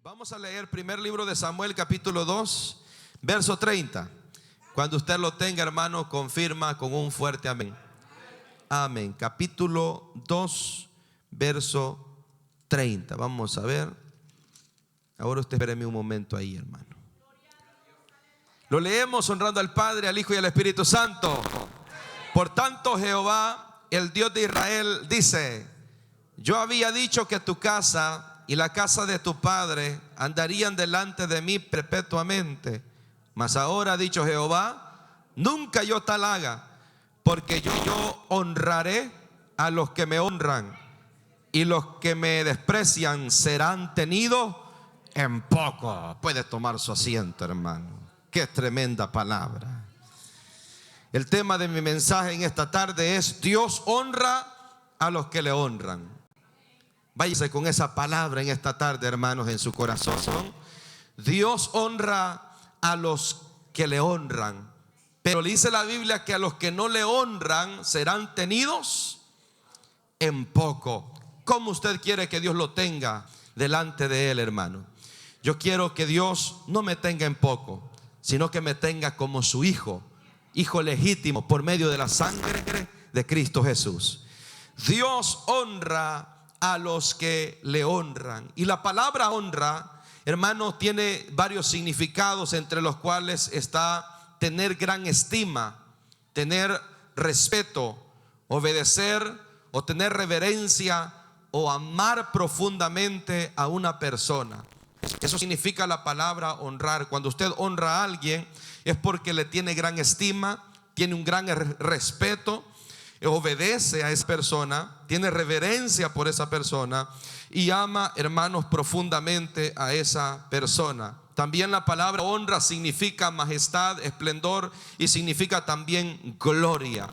Vamos a leer primer libro de Samuel, capítulo 2, verso 30. Cuando usted lo tenga, hermano, confirma con un fuerte amén. Amén. Capítulo 2, verso 30. Vamos a ver. Ahora usted espéreme un momento ahí, hermano. Lo leemos honrando al Padre, al Hijo y al Espíritu Santo. Por tanto, Jehová, el Dios de Israel, dice: yo había dicho que tu casa y la casa de tu padre andarían delante de mí perpetuamente. Mas ahora ha dicho Jehová: nunca yo tal haga, porque yo honraré a los que me honran, y los que me desprecian serán tenidos en poco. Puede tomar su asiento, hermano. Qué tremenda palabra. El tema de mi mensaje en esta tarde es: Dios honra a los que le honran. Váyase con esa palabra en esta tarde, hermanos, en su corazón. Dios honra a los que le honran, pero dice la Biblia que a los que no le honran serán tenidos en poco. ¿Cómo usted quiere que Dios lo tenga delante de él, hermano? Yo quiero que Dios no me tenga en poco, sino que me tenga como su hijo, hijo legítimo por medio de la sangre de Cristo Jesús. Dios honra a los que le honran. Y la palabra honra, hermano, tiene varios significados, entre los cuales está tener gran estima, tener respeto, obedecer o tener reverencia o amar profundamente a una persona. Eso significa la palabra honrar. Cuando usted honra a alguien es porque le tiene gran estima, tiene un gran respeto, obedece a esa persona, tiene reverencia por esa persona y ama, hermanos, profundamente a esa persona. También la palabra honra significa majestad, esplendor y significa también gloria.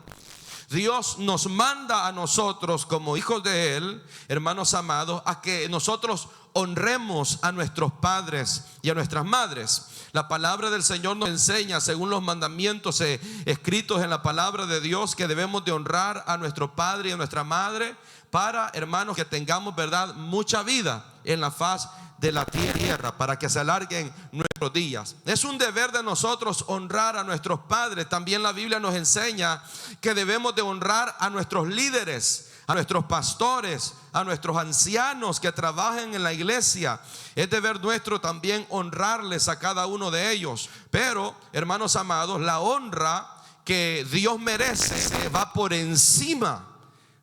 Dios nos manda a nosotros como hijos de Él, hermanos amados, a que nosotros honremos a nuestros padres y a nuestras madres. La palabra del Señor nos enseña, según los mandamientos escritos en la palabra de Dios, que debemos de honrar a nuestro padre y a nuestra madre para, hermanos, que tengamos, verdad, mucha vida en la faz de la tierra, para que se alarguen nuestros días. Es un deber de nosotros honrar a nuestros padres. También la Biblia nos enseña que debemos de honrar a nuestros líderes, a nuestros pastores, a nuestros ancianos que trabajan en la iglesia. Es deber nuestro también honrarles a cada uno de ellos. Pero, hermanos amados, la honra que Dios merece va por encima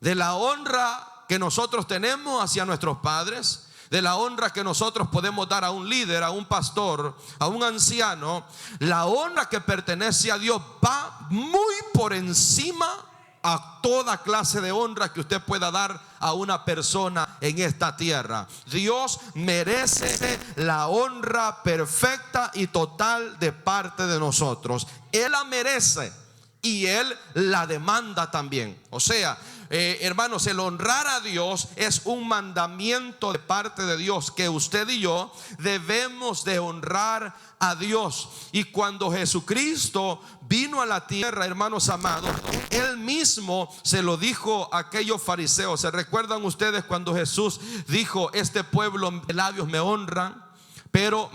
de la honra que nosotros tenemos hacia nuestros padres, de la honra que nosotros podemos dar a un líder, a un pastor, a un anciano. La honra que pertenece a Dios va muy por encima a toda clase de honra que usted pueda dar a una persona en esta tierra. Dios merece la honra perfecta y total de parte de nosotros. Él la merece y Él la demanda también. O sea, hermanos, el honrar a Dios es un mandamiento de parte de Dios, que usted y yo debemos de honrar a Dios. Y cuando Jesucristo vino a la tierra, hermanos amados, Él mismo se lo dijo a aquellos fariseos. ¿Se recuerdan ustedes cuando Jesús dijo: este pueblo de labios me honran, pero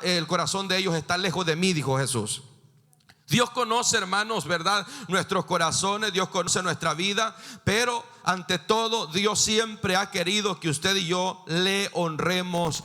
el corazón de ellos está lejos de mí? Dijo Jesús. Dios conoce, hermanos, verdad, nuestros corazones. Dios conoce nuestra vida, pero ante todo Dios siempre ha querido que usted y yo le honremos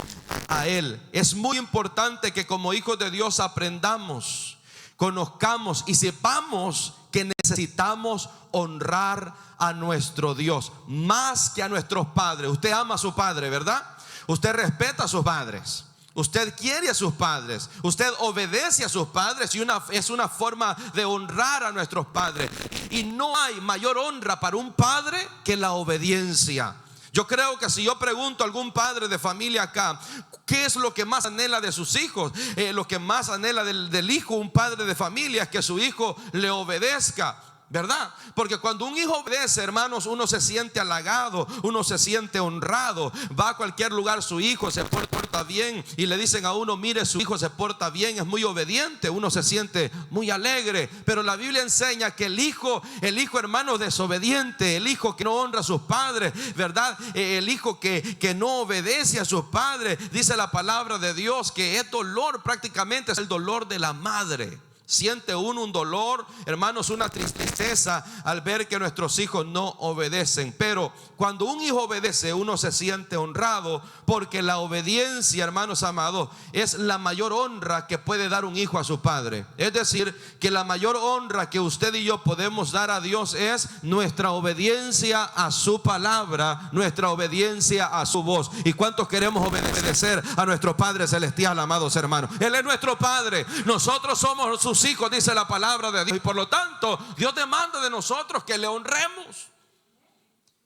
a Él. Es muy importante que como hijos de Dios aprendamos, conozcamos y sepamos que necesitamos honrar a nuestro Dios más que a nuestros padres. Usted ama a su padre, ¿verdad? Usted respeta a sus padres, usted quiere a sus padres, usted obedece a sus padres, y es una forma de honrar a nuestros padres. Y no hay mayor honra para un padre que la obediencia. Yo creo que si yo pregunto a algún padre de familia acá, ¿qué es lo que más anhela de sus hijos? Lo que más anhela del hijo, un padre de familia, es que su hijo le obedezca. ¿verdad? Porque cuando un hijo obedece, hermanos, uno se siente halagado, uno se siente honrado. Va a cualquier lugar, su hijo se porta bien y le dicen a uno: mire, su hijo se porta bien, es muy obediente. Uno se siente muy alegre. Pero la Biblia enseña que el hijo, hermano, desobediente, el hijo que no honra a sus padres, ¿verdad? El hijo que no obedece a sus padres, dice la palabra de Dios que es dolor, prácticamente es el dolor de la madre. Siente uno un dolor, hermanos, una tristeza al ver que nuestros hijos no obedecen. Pero cuando un hijo obedece, uno se siente honrado, porque la obediencia, hermanos amados, es la mayor honra que puede dar un hijo a su padre. Es decir, que la mayor honra que usted y yo podemos dar a Dios es nuestra obediencia a su palabra, nuestra obediencia a su voz. ¿Y cuántos queremos obedecer a nuestro Padre Celestial, amados hermanos? Él es nuestro Padre, nosotros somos sus hijos, dice la palabra de Dios, y por lo tanto Dios demanda de nosotros que le honremos.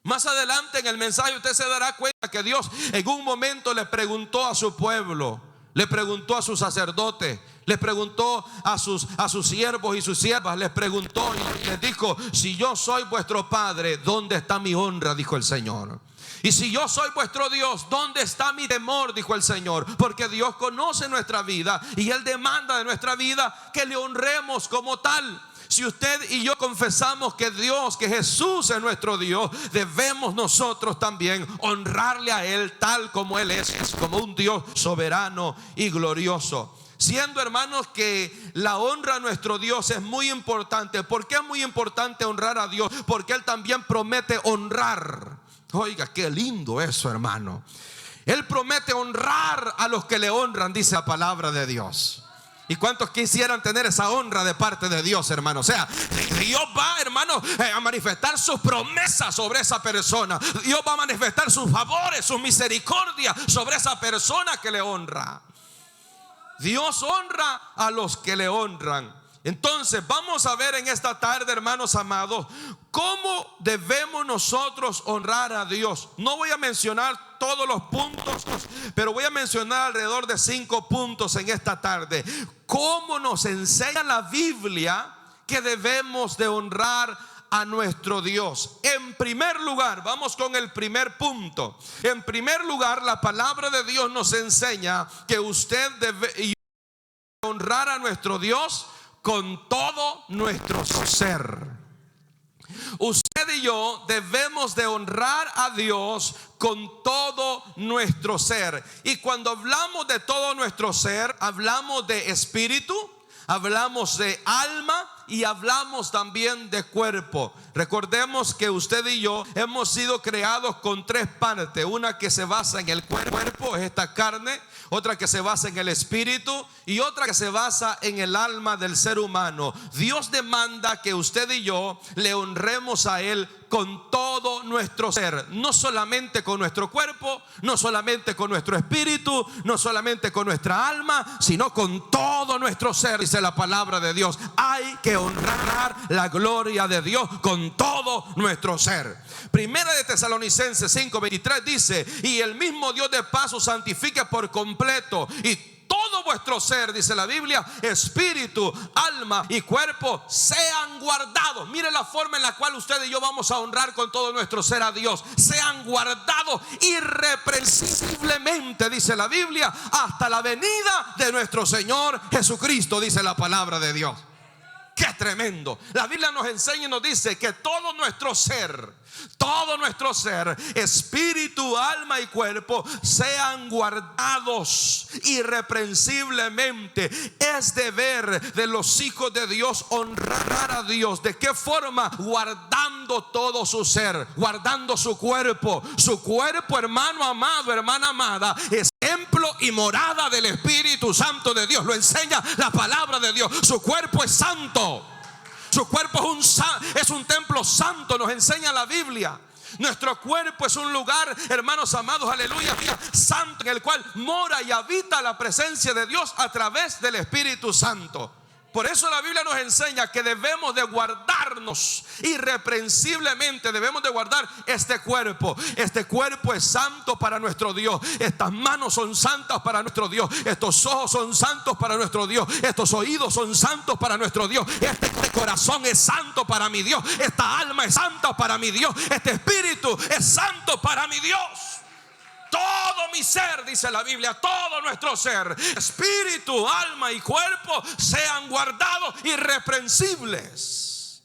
Más adelante en el mensaje usted se dará cuenta que Dios en un momento le preguntó a su pueblo, le preguntó a sus sacerdotes, les preguntó a sus siervos y sus siervas, les preguntó y les dijo: si yo soy vuestro Padre, ¿dónde está mi honra?, dijo el Señor. Y si yo soy vuestro Dios, ¿dónde está mi temor?, dijo el Señor. Porque Dios conoce nuestra vida y Él demanda de nuestra vida que le honremos como tal. Si usted y yo confesamos que Dios, que Jesús es nuestro Dios, debemos nosotros también honrarle a Él tal como Él es como un Dios soberano y glorioso. Siendo, hermanos, que la honra a nuestro Dios es muy importante. ¿Por qué es muy importante honrar a Dios? Porque Él también promete honrar. Oiga, qué lindo eso, hermano. Él promete honrar a los que le honran, dice la palabra de Dios. ¿Y cuántos quisieran tener esa honra de parte de Dios, hermano? O sea, Dios va, hermano, a manifestar sus promesas sobre esa persona. Dios va a manifestar sus favores, sus misericordias sobre esa persona que le honra. Dios honra a los que le honran. Entonces vamos a ver en esta tarde, hermanos amados, cómo debemos nosotros honrar a Dios. No voy a mencionar todos los puntos, pero voy a mencionar alrededor de 5 puntos en esta tarde. Cómo nos enseña la Biblia que debemos de honrar a nuestro Dios. En primer lugar, vamos con el primer punto. En primer lugar, la palabra de Dios nos enseña que usted debe honrar a nuestro Dios con todo nuestro ser. Usted y yo debemos de honrar a Dios con todo nuestro ser. Y cuando hablamos de todo nuestro ser, hablamos de espíritu, hablamos de alma y hablamos también de cuerpo. Recordemos que usted y yo hemos sido creados con 3 partes. Una que se basa en el cuerpo, es esta carne. Otra que se basa en el espíritu y otra que se basa en el alma del ser humano. Dios demanda que usted y yo le honremos a Él con todo nuestro ser, no solamente con nuestro cuerpo, no solamente con nuestro espíritu, no solamente con nuestra alma, sino con todo nuestro ser, dice la palabra de Dios. Hay que honrar la gloria de Dios con todo nuestro ser. Primera de Tesalonicenses 5:23 dice: y el mismo Dios de paz os santifique por completo, y todo vuestro ser, dice la Biblia, espíritu, alma y cuerpo sean guardados. Mire la forma en la cual usted y yo vamos a honrar con todo nuestro ser a Dios. Sean guardados irreprensiblemente, dice la Biblia, hasta la venida de nuestro Señor Jesucristo, dice la palabra de Dios. ¡Qué tremendo! La Biblia nos enseña y nos dice que todo nuestro ser, espíritu, alma y cuerpo, sean guardados irreprensiblemente. Es deber de los hijos de Dios honrar a Dios. ¿De qué forma? Guardando todo su ser, guardando su cuerpo. Su cuerpo, hermano amado, hermana amada, es templo y morada del Espíritu Santo de Dios. Lo enseña la palabra de Dios. Su cuerpo es santo. Su cuerpo es un templo santo, nos enseña la Biblia. Nuestro cuerpo es un lugar, hermanos amados, aleluya, santo, en el cual mora y habita la presencia de Dios a través del Espíritu Santo. Por eso la Biblia nos enseña que debemos de guardarnos irreprensiblemente, debemos de guardar este cuerpo. Este cuerpo es santo para nuestro Dios. Estas manos son santas para nuestro Dios. Estos ojos son santos para nuestro Dios. Estos oídos son santos para nuestro Dios. Este corazón es santo para mi Dios. Esta alma es santa para mi Dios. Este espíritu es santo para mi Dios. Todo mi ser, dice la Biblia, todo nuestro ser, espíritu, alma y cuerpo, sean guardados irreprensibles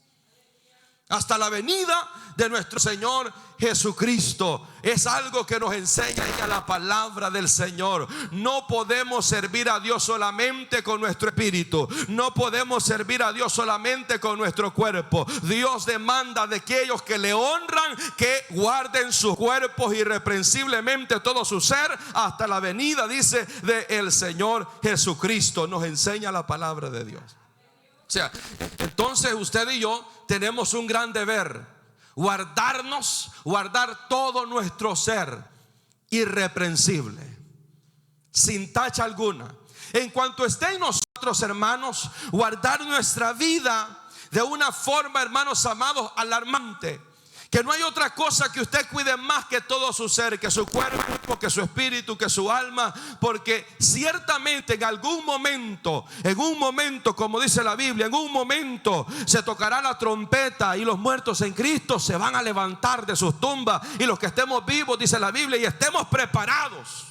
hasta la venida de nuestro Señor Jesucristo. Es algo que nos enseña la palabra del Señor. No podemos servir a Dios solamente con nuestro espíritu. No podemos servir a Dios solamente con nuestro cuerpo. Dios demanda de aquellos que le honran que guarden sus cuerpos irreprensiblemente, todo su ser, hasta la venida, dice, del Señor Jesucristo. Nos enseña la palabra de Dios. O sea, entonces usted y yo tenemos un gran deber: guardar todo nuestro ser irreprensible, sin tacha alguna. En cuanto esté en nosotros, hermanos, guardar nuestra vida de una forma, hermanos amados, alarmante. Que no hay otra cosa que usted cuide más que todo su ser, que su cuerpo, que su espíritu, que su alma. Porque ciertamente en algún momento, como dice la Biblia, en un momento se tocará la trompeta y los muertos en Cristo se van a levantar de sus tumbas. Y los que estemos vivos, dice la Biblia, y estemos preparados,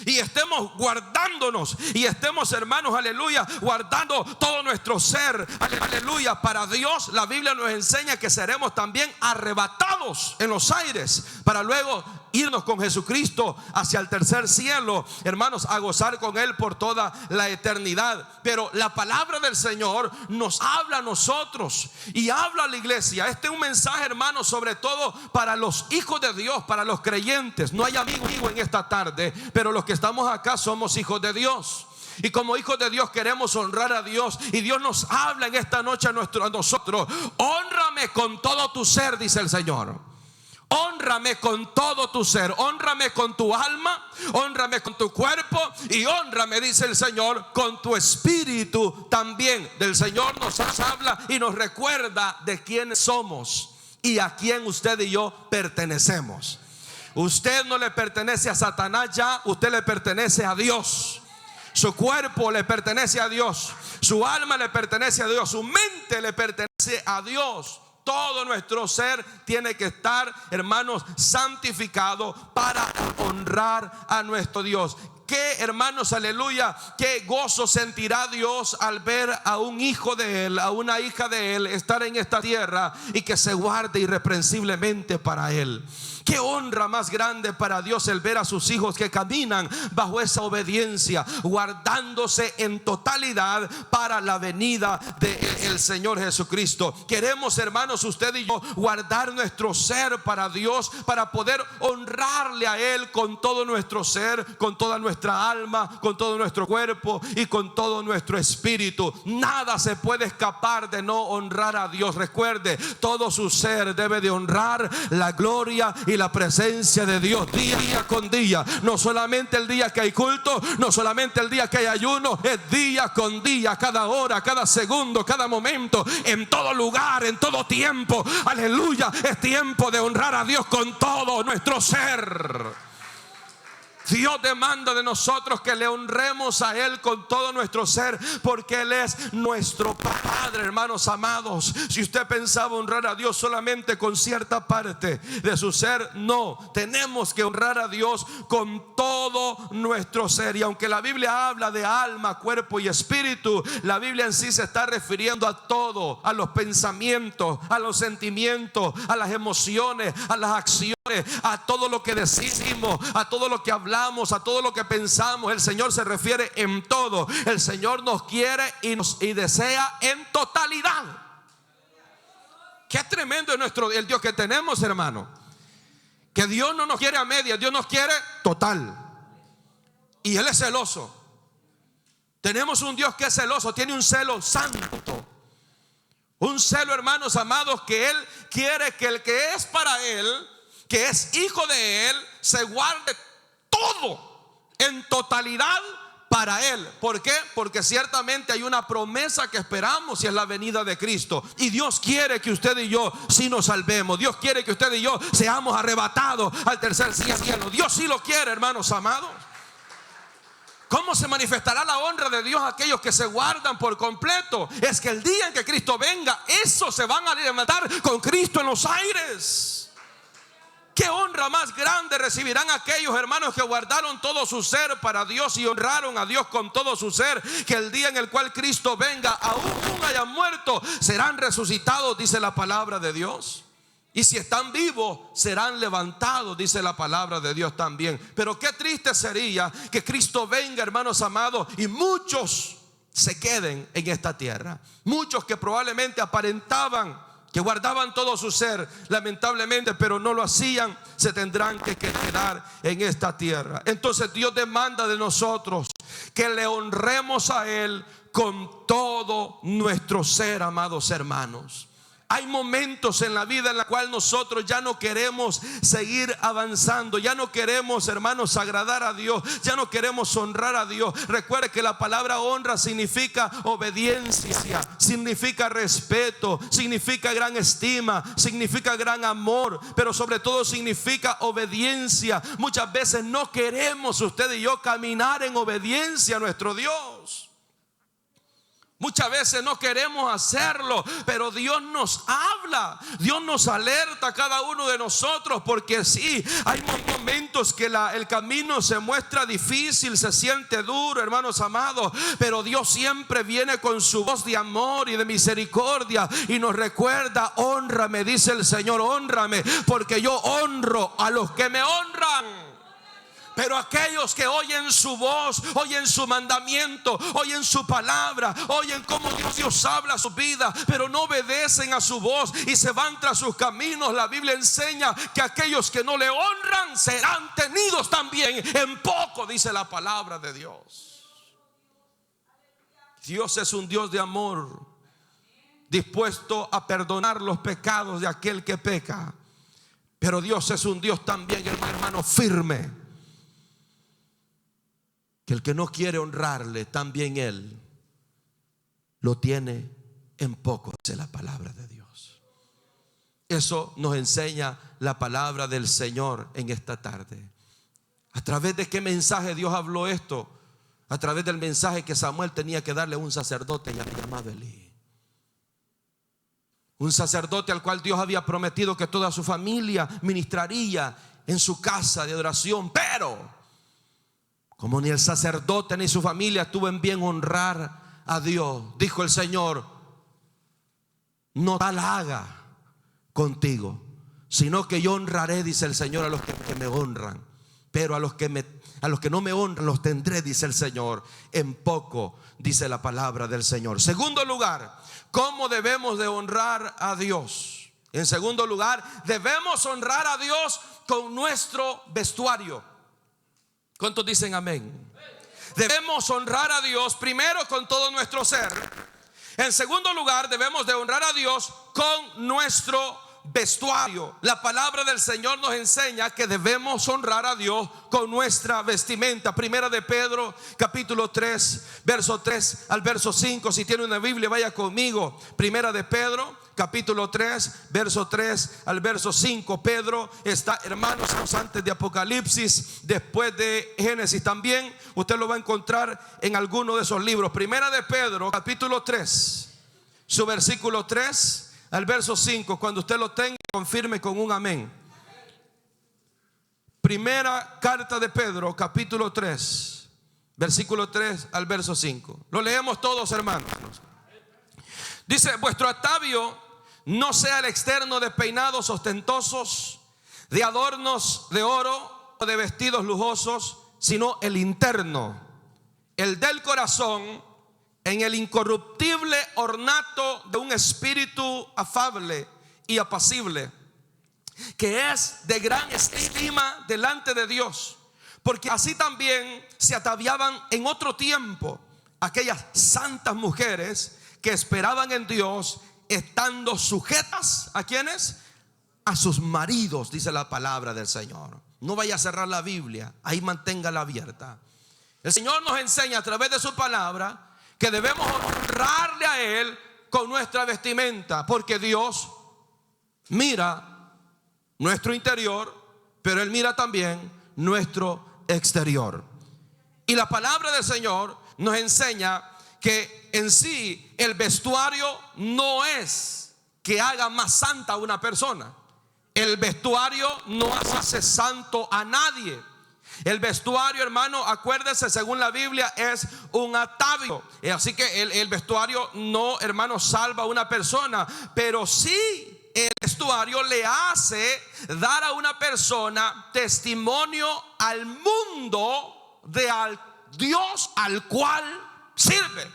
y estemos guardándonos, y estemos, hermanos, aleluya, guardando todo nuestro ser, aleluya, para Dios. La Biblia nos enseña que seremos también arrebatados en los aires para luego irnos con Jesucristo hacia el tercer cielo, hermanos, a gozar con Él por toda la eternidad. Pero la palabra del Señor nos habla a nosotros y habla a la iglesia. Este es un mensaje, hermanos, sobre todo para los hijos de Dios, para los creyentes. No hay amigo en esta tarde, pero los que estamos acá somos hijos de Dios. Y como hijos de Dios queremos honrar a Dios. Y Dios nos habla en esta noche a nosotros: honrame con todo tu ser, dice el Señor. Honrame con todo tu ser, honrame con tu alma, honrame con tu cuerpo, y honrame, dice el Señor, con tu espíritu también. Del Señor nos habla y nos recuerda de quiénes somos y a quién usted y yo pertenecemos. Usted no le pertenece a Satanás ya, usted le pertenece a Dios. Su cuerpo le pertenece a Dios, su alma le pertenece a Dios, su mente le pertenece a Dios. Todo nuestro ser tiene que estar, hermanos, santificado para honrar a nuestro Dios. Qué, hermanos, aleluya, qué gozo sentirá Dios al ver a un hijo de Él, a una hija de Él estar en esta tierra y que se guarde irreprensiblemente para Él. Qué honra más grande para Dios el ver a sus hijos que caminan bajo esa obediencia, guardándose en totalidad para la venida del Señor Jesucristo. Queremos, hermanos, usted y yo guardar nuestro ser para Dios, para poder honrarle a Él con todo nuestro ser, con toda nuestra alma, con todo nuestro cuerpo y con todo nuestro espíritu. Nada se puede escapar de no honrar a Dios. Recuerde, todo su ser debe de honrar la gloria y la presencia de Dios día con día. No solamente el día que hay culto, no solamente el día que hay ayuno, es día con día, cada hora, cada segundo, cada momento, en todo lugar, en todo tiempo. Aleluya, es tiempo de honrar a Dios con todo nuestro ser. Dios demanda de nosotros que le honremos a Él con todo nuestro ser, porque Él es nuestro Padre, hermanos amados. Si usted pensaba honrar a Dios solamente con cierta parte de su ser, no, tenemos que honrar a Dios con todo nuestro ser. Y aunque la Biblia habla de alma, cuerpo y espíritu, la Biblia en sí se está refiriendo a todo, a los pensamientos, a los sentimientos, a las emociones, a las acciones, a todo lo que decimos, a todo lo que hablamos, a todo lo que pensamos. El Señor se refiere en todo. El Señor nos quiere y desea en totalidad. Qué tremendo es el Dios que tenemos, hermano. Que Dios no nos quiere a medias, Dios nos quiere total. Y Él es celoso. Tenemos un Dios que es celoso, tiene un celo santo. Un celo, hermanos amados, que Él quiere que el que es para Él, que es hijo de Él, se guarde todo en totalidad para Él. ¿Por qué? Porque ciertamente hay una promesa que esperamos y es la venida de Cristo. Y Dios quiere que usted y yo sí nos salvemos. Dios quiere que usted y yo seamos arrebatados al tercer cielo. Dios sí lo quiere, hermanos amados. ¿Cómo se manifestará la honra de Dios a aquellos que se guardan por completo? Es que el día en que Cristo venga, esos se van a levantar con Cristo en los aires. ¿Qué honra más grande recibirán aquellos hermanos que guardaron todo su ser para Dios y honraron a Dios con todo su ser? Que el día en el cual Cristo venga, aún hayan muerto, serán resucitados, dice la palabra de Dios. Y si están vivos, serán levantados, dice la palabra de Dios también. Pero qué triste sería que Cristo venga, hermanos amados, y muchos se queden en esta tierra. Muchos que probablemente aparentaban que guardaban todo su ser, lamentablemente, pero no lo hacían, se tendrán que quedar en esta tierra. Entonces Dios demanda de nosotros que le honremos a Él con todo nuestro ser, amados hermanos. Hay momentos en la vida en la cual nosotros ya no queremos seguir avanzando, ya no queremos, hermanos, agradar a Dios, ya no queremos honrar a Dios. Recuerde que la palabra honra significa obediencia, significa respeto, significa gran estima, significa gran amor, pero sobre todo significa obediencia. Muchas veces no queremos usted y yo caminar en obediencia a nuestro Dios. Muchas veces no queremos hacerlo, pero Dios nos habla, Dios nos alerta a cada uno de nosotros, porque sí, hay momentos que el camino se muestra difícil, se siente duro, hermanos amados, pero Dios siempre viene con su voz de amor y de misericordia y nos recuerda: hónrame, dice el Señor, hónrame, porque yo honro a los que me honran. Pero aquellos que oyen su voz, oyen su mandamiento, oyen su palabra, oyen cómo Dios habla a su vida, pero no obedecen a su voz y se van tras sus caminos, la Biblia enseña que aquellos que no le honran serán tenidos también en poco, dice la palabra de Dios. Dios es un Dios de amor, dispuesto a perdonar los pecados de aquel que peca. Pero Dios es un Dios también, hermano, firme, que el que no quiere honrarle, también Él lo tiene en poco, dice la palabra de Dios. Eso nos enseña la palabra del Señor en esta tarde. ¿A través de qué mensaje Dios habló esto? A través del mensaje que Samuel tenía que darle a un sacerdote llamado Elí. Un sacerdote al cual Dios había prometido que toda su familia ministraría en su casa de adoración, pero como ni el sacerdote ni su familia estuvo en bien honrar a Dios, dijo el Señor: no tal haga contigo, sino que yo honraré, dice el Señor, a los que me honran. Pero a los que no me honran los tendré, dice el Señor, en poco, dice la palabra del Señor. Segundo lugar, ¿cómo debemos de honrar a Dios? En segundo lugar, debemos honrar a Dios con nuestro vestuario. ¿Cuántos dicen amén? Debemos honrar a Dios primero con todo nuestro ser. En segundo lugar, debemos de honrar a Dios con nuestro vestuario. La palabra del Señor nos enseña que debemos honrar a Dios con nuestra vestimenta. Primera de Pedro, capítulo 3, verso 3 al verso 5. Si tiene una Biblia, vaya conmigo. Primera de Pedro, capítulo 3, verso 3 al verso 5. Pedro está, hermanos, antes de Apocalipsis, después de Génesis también. Usted lo va a encontrar en alguno de esos libros. Primera de Pedro, capítulo 3, su versículo 3 al verso 5. Cuando usted lo tenga, confirme con un amén. Primera carta de Pedro, capítulo 3, versículo 3 al verso 5. Lo leemos todos, hermanos. Dice: vuestro atavio no sea el externo de peinados ostentosos, de adornos de oro o de vestidos lujosos, sino el interno, el del corazón, en el incorruptible ornato de un espíritu afable y apacible, que es de gran estima delante de Dios. Porque así también se ataviaban en otro tiempo aquellas santas mujeres que esperaban en Dios, estando sujetas ¿a quiénes? A sus maridos, dice la palabra del Señor. No vaya a cerrar la Biblia, ahí manténgala abierta. El Señor nos enseña a través de su palabra que debemos honrarle a Él con nuestra vestimenta, porque Dios mira nuestro interior, pero Él mira también nuestro exterior. Y la palabra del Señor nos enseña que en sí el vestuario no es que haga más santa a una persona. El vestuario no hace santo a nadie. El vestuario, hermano, acuérdese, según la Biblia, es un atavío. Así que el vestuario no, hermano, salva a una persona, pero sí el vestuario le hace dar a una persona testimonio al mundo de al Dios al cual sirve.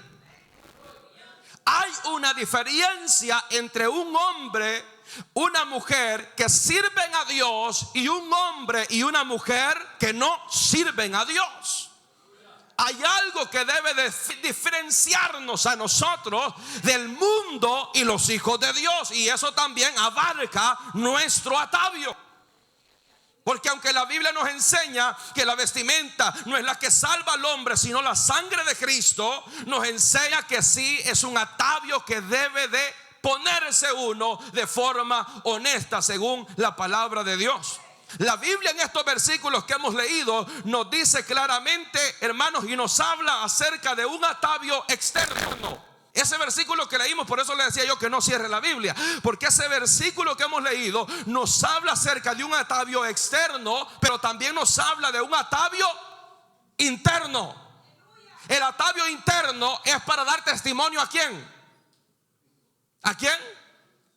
Hay una diferencia entre un hombre, una mujer que sirven a Dios y un hombre y una mujer que no sirven a Dios. Hay algo que debe de diferenciarnos a nosotros del mundo y los hijos de Dios, y eso también abarca nuestro atavío. Porque aunque la Biblia nos enseña que la vestimenta no es la que salva al hombre, sino la sangre de Cristo, nos enseña que sí es un atavío que debe de ponerse uno de forma honesta según la palabra de Dios. La Biblia en estos versículos que hemos leído nos dice claramente, hermanos, y nos habla acerca de un atavío externo. Ese versículo que leímos, por eso le decía yo que no cierre la Biblia, porque ese versículo que hemos leído nos habla acerca de un atavío externo, pero también nos habla de un atavío interno. El atavío interno es para dar testimonio ¿a quién? ¿A quién?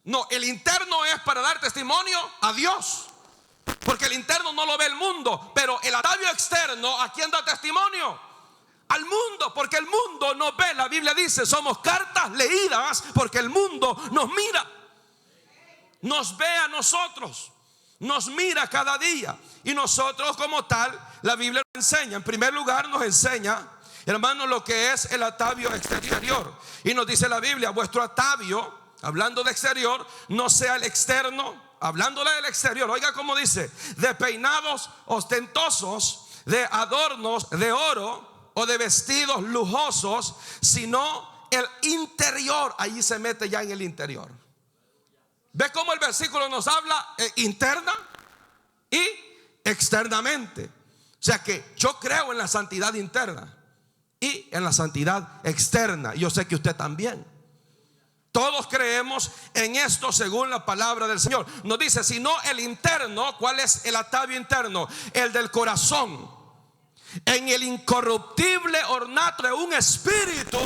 No, el interno es para dar testimonio a Dios, porque el interno no lo ve el mundo. Pero el atavío externo, ¿a quién da testimonio? Al mundo, porque el mundo nos ve. La Biblia dice, somos cartas leídas porque el mundo nos mira, nos ve a nosotros, nos mira cada día. Y nosotros como tal, la Biblia nos enseña, en primer lugar nos enseña, hermanos, lo que es el atavío exterior. Y nos dice la Biblia, vuestro atavío, hablando de exterior, no sea el externo, hablándole del exterior, oiga cómo dice, de peinados ostentosos, de adornos de oro o de vestidos lujosos, sino el interior. Allí se mete ya en el interior. ¿Ve cómo el versículo nos habla interna y externamente? O sea que yo creo en la santidad interna y en la santidad externa. Yo sé que usted también. Todos creemos en esto según la palabra del Señor. Nos dice, sino el interno. ¿Cuál es el atavío interno? El del corazón, en el incorruptible ornato de un espíritu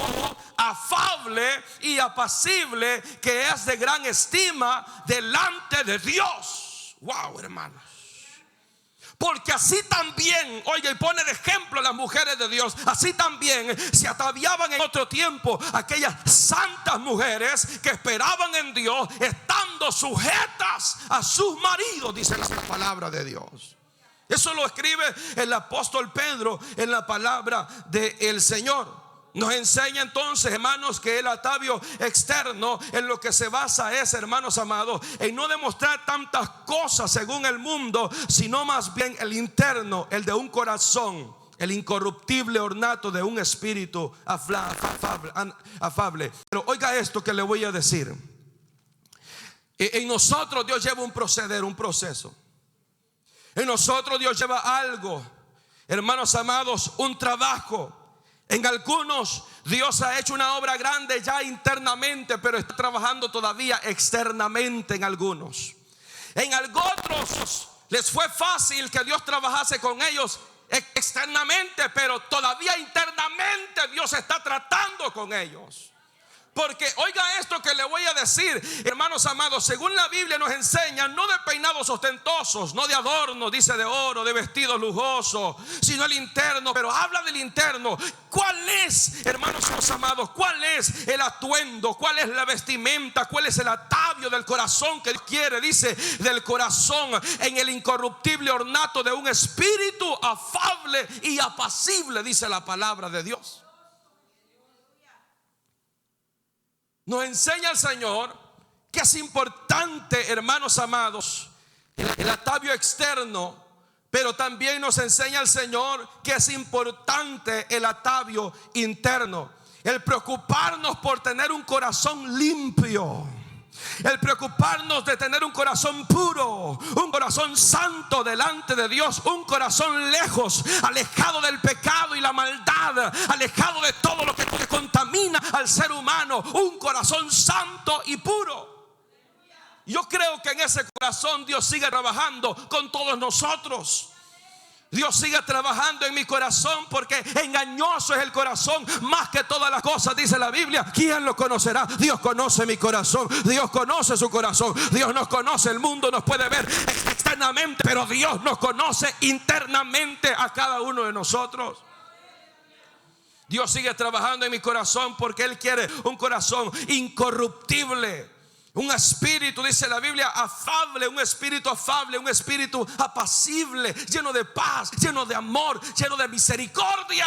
afable y apacible, que es de gran estima delante de Dios. Wow, hermanos. Porque así también, oye, y pone de ejemplo a las mujeres de Dios, así también se ataviaban en otro tiempo aquellas santas mujeres que esperaban en Dios, estando sujetas a sus maridos, dice la palabra de Dios. Eso lo escribe el apóstol Pedro en la palabra del Señor. Nos enseña entonces, hermanos, que el atavío externo en lo que se basa es, hermanos amados, en no demostrar tantas cosas según el mundo, sino más bien el interno, el de un corazón, el incorruptible ornato de un espíritu afable. Pero oiga esto que le voy a decir. En nosotros Dios lleva un proceder, un proceso. En nosotros Dios lleva algo, hermanos amados, un trabajo. En algunos Dios ha hecho una obra grande ya internamente, pero está trabajando todavía externamente en algunos. En otros les fue fácil que Dios trabajase con ellos externamente, pero todavía internamente Dios está tratando con ellos. Porque oiga esto que le voy a decir, hermanos amados, según la Biblia nos enseña, no de peinados ostentosos, no de adornos, dice de oro, de vestidos lujosos, sino el interno. Pero habla del interno. ¿Cuál es, hermanos amados? ¿Cuál es el atuendo? ¿Cuál es la vestimenta? ¿Cuál es el atavio del corazón que Dios quiere? Dice, del corazón en el incorruptible ornato de un espíritu afable y apacible, dice la palabra de Dios. Nos enseña el Señor que es importante, hermanos amados, el atavio externo, Pero también nos enseña el Señor que es importante el atavio interno, el preocuparnos por tener un corazón limpio, el preocuparnos de tener un corazón puro, un corazón santo delante de Dios, un corazón lejos, alejado del pecado y la maldad, alejado de todo lo que contamina al ser humano, un corazón santo y puro. Yo creo que en ese corazón Dios sigue trabajando con todos nosotros. Dios sigue trabajando en mi corazón, porque engañoso es el corazón más que todas las cosas, dice la Biblia. ¿Quién lo conocerá? Dios conoce mi corazón. Dios conoce su corazón. Dios nos conoce. El mundo nos puede ver externamente, pero Dios nos conoce internamente a cada uno de nosotros. Dios sigue trabajando en mi corazón porque Él quiere un corazón incorruptible. Un espíritu, dice la Biblia, afable, un espíritu apacible, lleno de paz, lleno de amor, lleno de misericordia.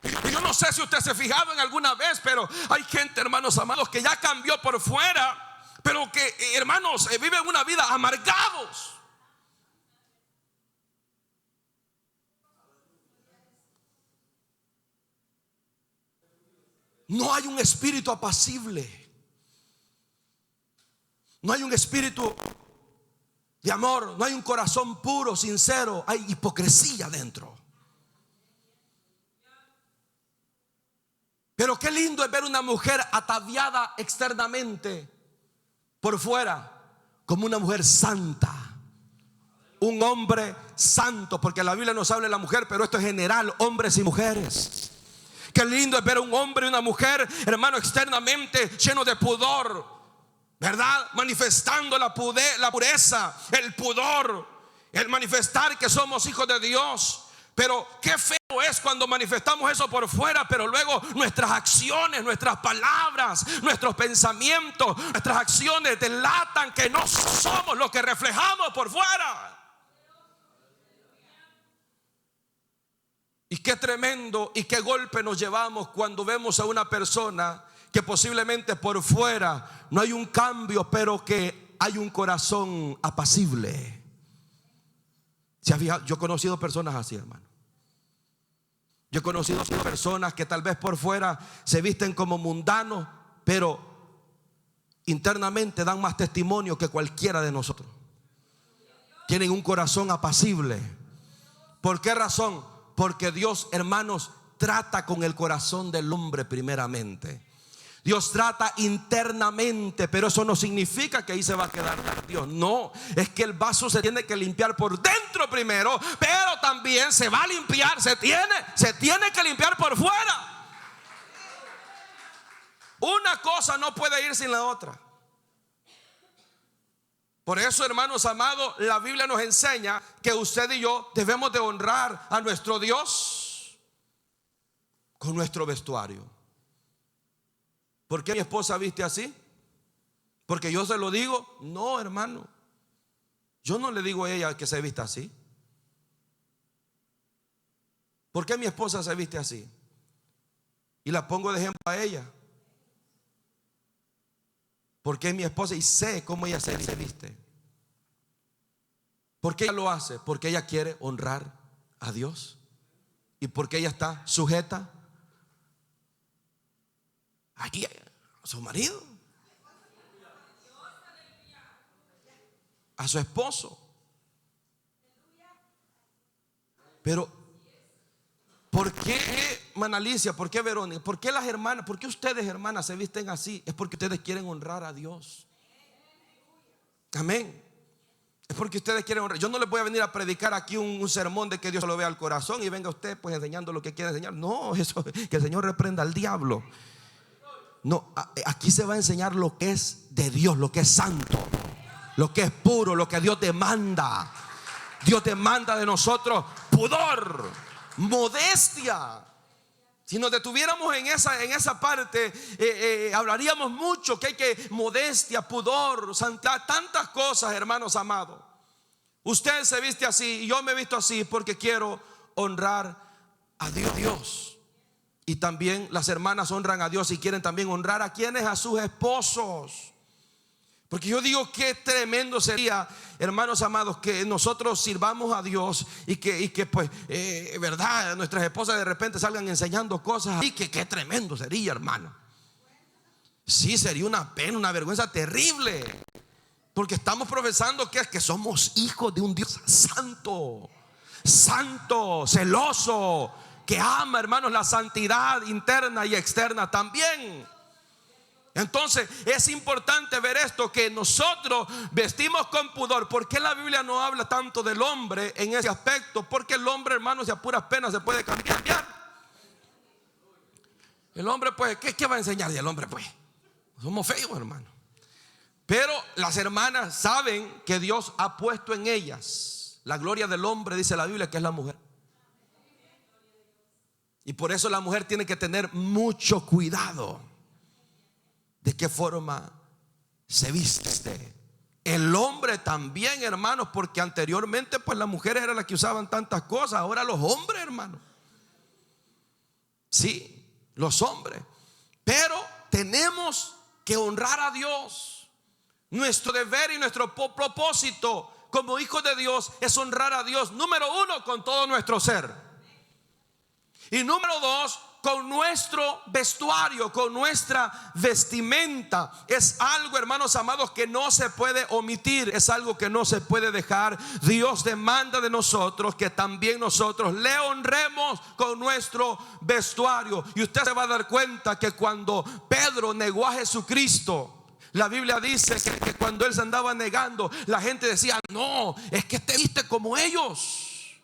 Y yo no sé si usted se ha fijado en alguna vez, pero hay gente, hermanos amados, que ya cambió por fuera, pero que, hermanos, viven una vida amargados. No hay un espíritu apacible. No hay un espíritu de amor, no hay un corazón puro, sincero, hay hipocresía dentro. Pero qué lindo es ver una mujer ataviada externamente, por fuera, como una mujer santa, un hombre santo, porque la Biblia nos habla de la mujer, pero esto es general, hombres y mujeres. Qué lindo es ver un hombre y una mujer, hermano, externamente lleno de pudor, ¿verdad? Manifestando la pureza, el pudor, el manifestar que somos hijos de Dios. Pero qué feo es cuando manifestamos eso por fuera, pero luego nuestras acciones, nuestras palabras, nuestros pensamientos, nuestras acciones delatan que no somos lo que reflejamos por fuera. Y qué tremendo y qué golpe nos llevamos cuando vemos a una persona que posiblemente por fuera no hay un cambio, pero que hay un corazón apacible. Yo he conocido personas así, hermano. Yo he conocido personas que tal vez por fuera se visten como mundanos, pero internamente dan más testimonio que cualquiera de nosotros. Tienen un corazón apacible. ¿Por qué razón? Porque Dios, hermanos, trata con el corazón del hombre primeramente. Dios trata internamente, pero eso no significa que ahí se va a quedar Dios. No, es que el vaso se tiene que limpiar por dentro primero, pero también se va a limpiar, se tiene que limpiar por fuera. Una cosa no puede ir sin la otra. Por eso, hermanos amados, la Biblia nos enseña que usted y yo debemos de honrar a nuestro Dios con nuestro vestuario. ¿Por qué mi esposa viste así? ¿Porque yo se lo digo? No, hermano. Yo no le digo a ella que se vista así. ¿Por qué mi esposa se viste así? Y la pongo de ejemplo a ella. Porque es mi esposa y sé cómo ella se viste. ¿Por qué ella lo hace? Porque ella quiere honrar a Dios. Y porque ella está sujeta aquí a su marido, a su esposo. Pero ¿por qué, Manalicia? ¿Por qué, Verónica? ¿Por qué las hermanas? ¿Por qué ustedes, hermanas, se visten así? Es porque ustedes quieren honrar a Dios. Amén. Es porque ustedes quieren honrar. Yo no les voy a venir a predicar aquí un sermón de que Dios lo vea al corazón y venga usted pues enseñando lo que quiere enseñar. No, eso, que el Señor reprenda al diablo. No, aquí se va a enseñar lo que es de Dios, lo que es santo, lo que es puro, lo que Dios demanda. Dios demanda de nosotros pudor, modestia. Si nos detuviéramos en esa parte, hablaríamos mucho que hay que modestia, pudor, santidad, tantas cosas, hermanos amados. Usted se viste así y yo me he visto así porque quiero honrar a Dios. Y también las hermanas honran a Dios y quieren también honrar a quienes, a sus esposos. Porque yo digo qué tremendo sería, hermanos amados, que nosotros sirvamos a Dios y que pues, verdad, nuestras esposas de repente salgan enseñando cosas. Y que qué tremendo sería, hermano. Sí, sería una pena, una vergüenza terrible. Porque estamos profesando que somos hijos de un Dios santo, santo, celoso, que ama, hermanos, la santidad interna y externa también. Entonces es importante ver esto, que nosotros vestimos con pudor. ¿Por qué la Biblia no habla tanto del hombre en ese aspecto? Porque el hombre, hermanos, a puras penas se puede cambiar. El hombre pues, ¿qué va a enseñar? Y el hombre pues, somos feos, hermano. Pero las hermanas saben que Dios ha puesto en ellas la gloria del hombre, dice la Biblia, que es la mujer. Y por eso la mujer tiene que tener mucho cuidado de qué forma se viste. El hombre también, hermanos, porque anteriormente pues las mujeres eran las que usaban tantas cosas. Ahora los hombres, hermanos. Sí, los hombres. Pero tenemos que honrar a Dios. Nuestro deber y nuestro propósito como hijos de Dios es honrar a Dios, número uno, con todo nuestro ser. Y número dos, con nuestro vestuario, con nuestra vestimenta. Es algo, hermanos amados, que no se puede omitir, es algo que no se puede dejar. Dios demanda de nosotros que también nosotros le honremos con nuestro vestuario. Y usted se va a dar cuenta que cuando Pedro negó a Jesucristo, la Biblia dice que cuando él se andaba negando, la gente decía: no, es que este viste como ellos,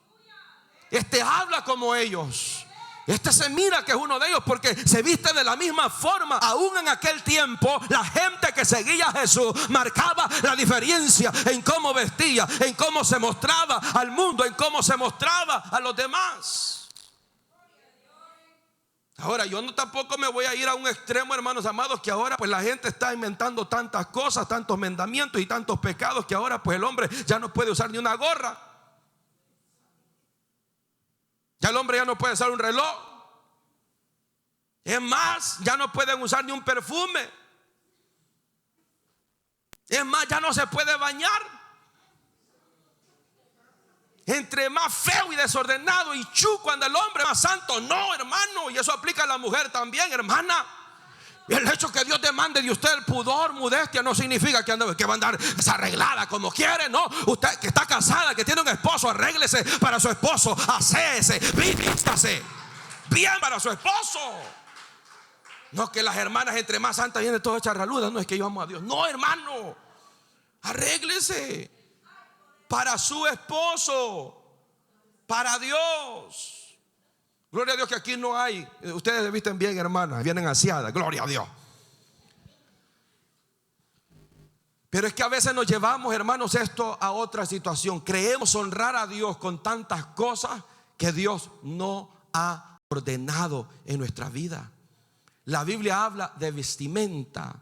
este habla como ellos, este se mira que es uno de ellos, porque se viste de la misma forma. Aún en aquel tiempo, la gente que seguía a Jesús marcaba la diferencia en cómo vestía, en cómo se mostraba al mundo, en cómo se mostraba a los demás. Ahora, yo no tampoco me voy a ir a un extremo, hermanos amados, que ahora pues la gente está inventando tantas cosas, tantos mandamientos y tantos pecados, que ahora pues el hombre ya no puede usar ni una gorra. Ya el hombre ya no puede usar un reloj. Es más, ya no pueden usar ni un perfume. Es más, ya no se puede bañar. Entre más feo y desordenado y chuco anda el hombre, más santo. No, hermano, y eso aplica a la mujer también, hermana. El hecho que Dios demande de usted el pudor, modestia, no significa que va a andar desarreglada como quiere. No, usted que está casada, que tiene un esposo, arréglese para su esposo, aséese, vístase bien para su esposo. No que las hermanas entre más santas vienen todas charraludas. No, es que yo amo a Dios. No, hermano, arréglese para su esposo, para Dios. Gloria a Dios que aquí no hay. Ustedes se visten bien, hermanas, vienen aseadas, gloria a Dios. Pero es que a veces nos llevamos, hermanos, esto a otra situación. Creemos honrar a Dios con tantas cosas que Dios no ha ordenado en nuestra vida. La Biblia habla de vestimenta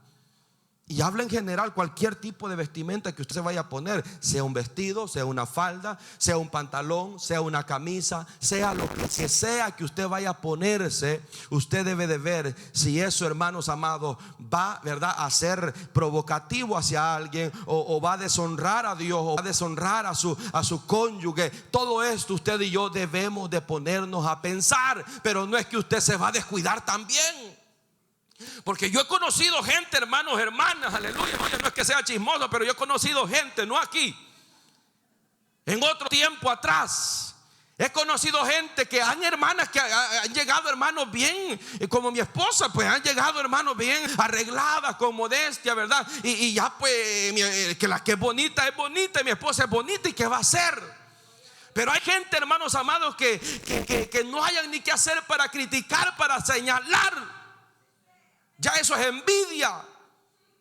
y habla en general cualquier tipo de vestimenta que usted se vaya a poner, sea un vestido, sea una falda, sea un pantalón, sea una camisa, sea lo que sea que usted vaya a ponerse. Usted debe de ver si eso, hermanos amados, va, ¿verdad?, a ser provocativo hacia alguien, o va a deshonrar a Dios, o va a deshonrar a su cónyuge. Todo esto usted y yo debemos de ponernos a pensar. Pero no es que usted se va a descuidar también. Porque yo he conocido gente, hermanos, hermanas, aleluya, no es que sea chismoso, pero yo he conocido gente, no aquí, en otro tiempo atrás. He conocido gente que han, hermanas, que han llegado, hermanos, bien, como mi esposa, pues han llegado, hermanos, bien arregladas, con modestia, ¿verdad? Y ya pues, que la que es bonita, y mi esposa es bonita, ¿y qué va a hacer? Pero hay gente, hermanos amados, que no hayan ni qué hacer para criticar, para señalar. Ya eso es envidia,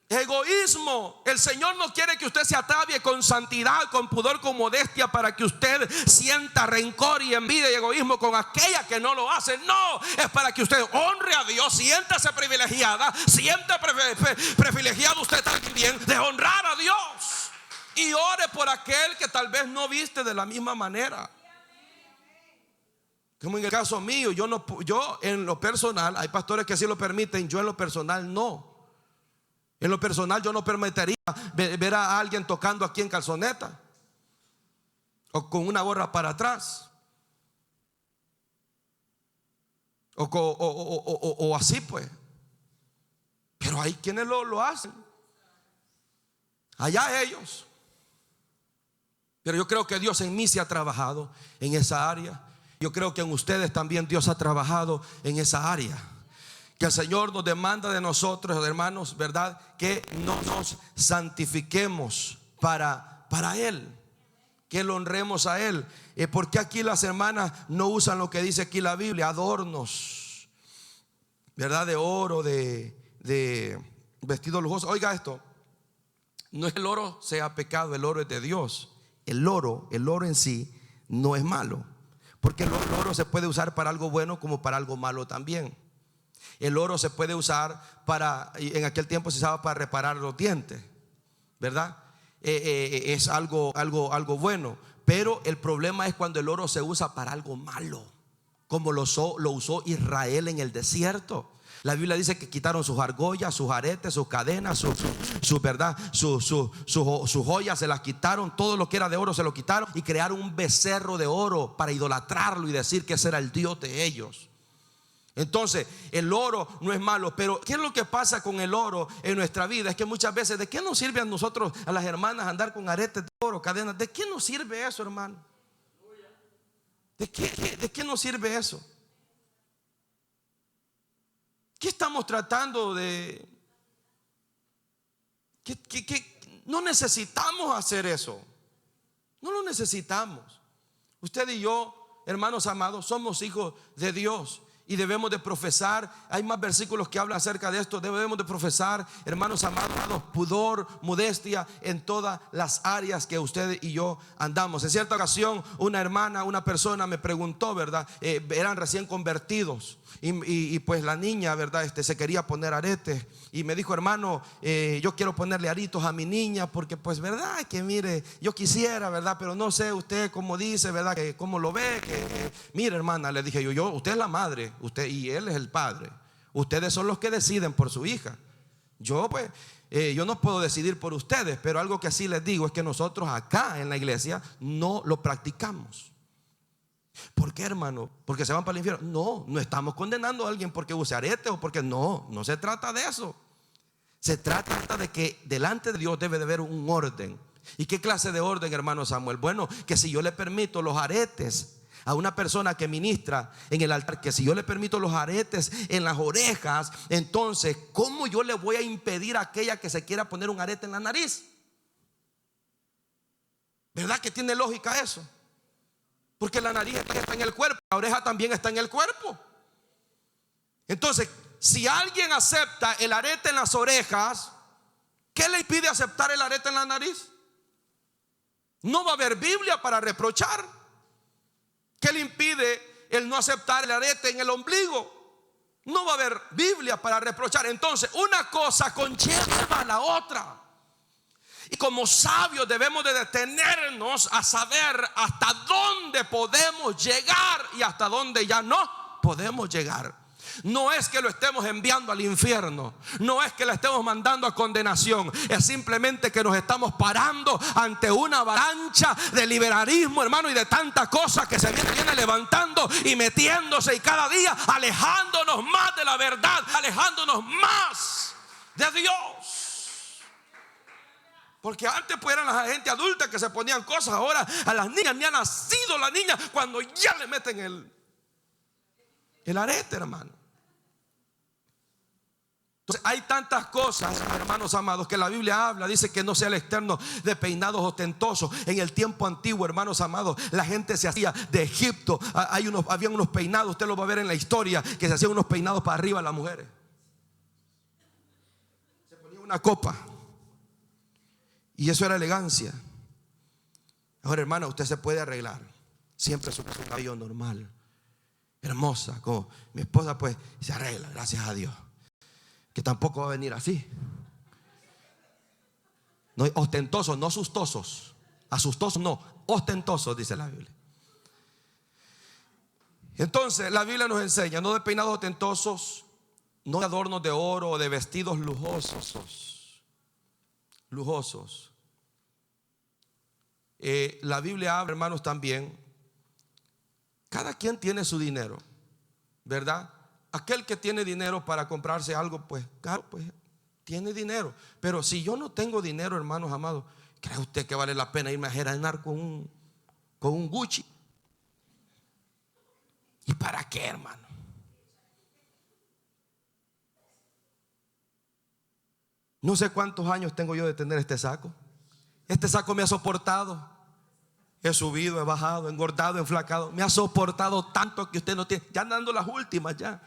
egoísmo. El Señor no quiere que usted se atavie con santidad, con pudor, con modestia, para que usted sienta rencor y envidia y egoísmo con aquella que no lo hace. No, es para que usted honre a Dios. Siéntase privilegiada, privilegiado usted también de honrar a Dios. Y ore por aquel que tal vez no viste de la misma manera. Como en el caso mío, yo en lo personal, hay pastores que sí lo permiten, yo en lo personal no. En lo personal, yo no permitiría ver a alguien tocando aquí en calzoneta o con una gorra para atrás o así pues. Pero hay quienes lo hacen. Allá ellos. Pero yo creo que Dios en mí se ha trabajado en esa área. Yo creo que en ustedes también Dios ha trabajado en esa área. Que el Señor nos demanda de nosotros, hermanos, ¿verdad? Que no nos santifiquemos para Él, que lo honremos a Él. Porque aquí las hermanas no usan lo que dice aquí la Biblia, adornos, ¿verdad? De oro, de vestidos lujosos. Oiga esto, no es que el oro sea pecado, el oro es de Dios. El oro en sí no es malo, porque el oro se puede usar para algo bueno como para algo malo también. El oro se puede usar en aquel tiempo se usaba para reparar los dientes, ¿verdad? Es algo bueno. Pero el problema es cuando el oro se usa para algo malo, como lo usó Israel en el desierto. La Biblia dice que quitaron sus argollas, sus aretes, sus cadenas, sus joyas se las quitaron. Todo lo que era de oro se lo quitaron y crearon un becerro de oro para idolatrarlo y decir que ese era el Dios de ellos. Entonces el oro no es malo, pero ¿qué es lo que pasa con el oro en nuestra vida? Es que muchas veces, ¿de qué nos sirve a nosotros, a las hermanas, andar con aretes de oro, cadenas? ¿De qué nos sirve eso, hermano? ¿De qué nos sirve eso? ¿Qué estamos tratando de? No necesitamos hacer eso. No lo necesitamos. Usted y yo, hermanos amados, somos hijos de Dios y debemos de profesar. Hay más versículos que hablan acerca de esto. Debemos de profesar, hermanos amados, pudor, modestia en todas las áreas que usted y yo andamos. En cierta ocasión una persona me preguntó, ¿verdad? Eran recién convertidos y pues la niña, ¿verdad? Se quería poner aretes y me dijo: hermano, yo quiero ponerle aritos a mi niña porque pues, ¿verdad? Que mire, yo quisiera, ¿verdad? Pero no sé usted cómo dice, ¿verdad? Que cómo lo ve, mire, hermana, le dije yo, usted es la madre, usted y él es el padre. Ustedes son los que deciden por su hija. Yo pues, yo no puedo decidir por ustedes, pero algo que sí les digo es que nosotros acá en la iglesia no lo practicamos. ¿Por qué, hermano? ¿Porque se van para el infierno? No estamos condenando a alguien porque use aretes o porque no se trata de eso. Se trata de que delante de Dios debe de haber un orden. ¿Y qué clase de orden, hermano Samuel? Bueno, que si yo le permito los aretes a una persona que ministra en el altar, que si yo le permito los aretes en las orejas, entonces ¿cómo yo le voy a impedir a aquella que se quiera poner un arete en la nariz? ¿Verdad que tiene lógica eso? Porque la nariz está en el cuerpo, la oreja también está en el cuerpo. Entonces, si alguien acepta el arete en las orejas, ¿qué le impide aceptar el arete en la nariz? No va a haber Biblia para reprochar. ¿Qué le impide el no aceptar el arete en el ombligo? No va a haber Biblia para reprochar. Entonces, una cosa conlleva a la otra. Y como sabios debemos de detenernos a saber hasta dónde podemos llegar y hasta dónde ya no podemos llegar. No es que lo estemos enviando al infierno, no es que lo estemos mandando a condenación, es simplemente que nos estamos parando ante una avalancha de liberalismo, hermano, y de tantas cosas que se viene levantando y metiéndose, y cada día alejándonos más de la verdad, alejándonos más de Dios. Porque antes pues eran la gente adulta que se ponían cosas. Ahora a las niñas ni ha nacido la niña cuando ya le meten el arete, hermano. Entonces hay tantas cosas, hermanos amados, que la Biblia habla. Dice que no sea el externo de peinados ostentosos. En el tiempo antiguo, hermanos amados, la gente se hacía de Egipto. Habían unos peinados, usted lo va a ver en la historia, que se hacían unos peinados para arriba a las mujeres. Se ponía una copa y eso era elegancia. Ahora, hermana, usted se puede arreglar. Siempre su cabello normal, hermosa, como mi esposa pues se arregla, gracias a Dios, que tampoco va a venir así. No, ostentosos, no asustosos. Asustosos no, ostentosos, dice la Biblia. Entonces la Biblia nos enseña no de peinados ostentosos, no de adornos de oro o de vestidos lujosos. lujosos. La Biblia habla, hermanos, también. Cada quien tiene su dinero, ¿verdad? Aquel que tiene dinero para comprarse algo, pues claro, pues tiene dinero. Pero si yo no tengo dinero, hermanos amados, ¿cree usted que vale la pena irme a jeranar con un Gucci? ¿Y para qué, hermano? No sé cuántos años tengo yo de tener este saco. Este saco me ha soportado. He subido, he bajado, he engordado, he enflacado. Me ha soportado tanto que usted no tiene. Ya andando las últimas ya.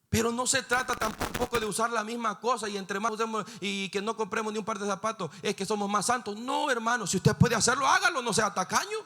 Pero no se trata tampoco de usar la misma cosa y entre más usemos y que no compremos ni un par de zapatos es que somos más santos. No, hermano, si usted puede hacerlo, hágalo, no sea tacaño.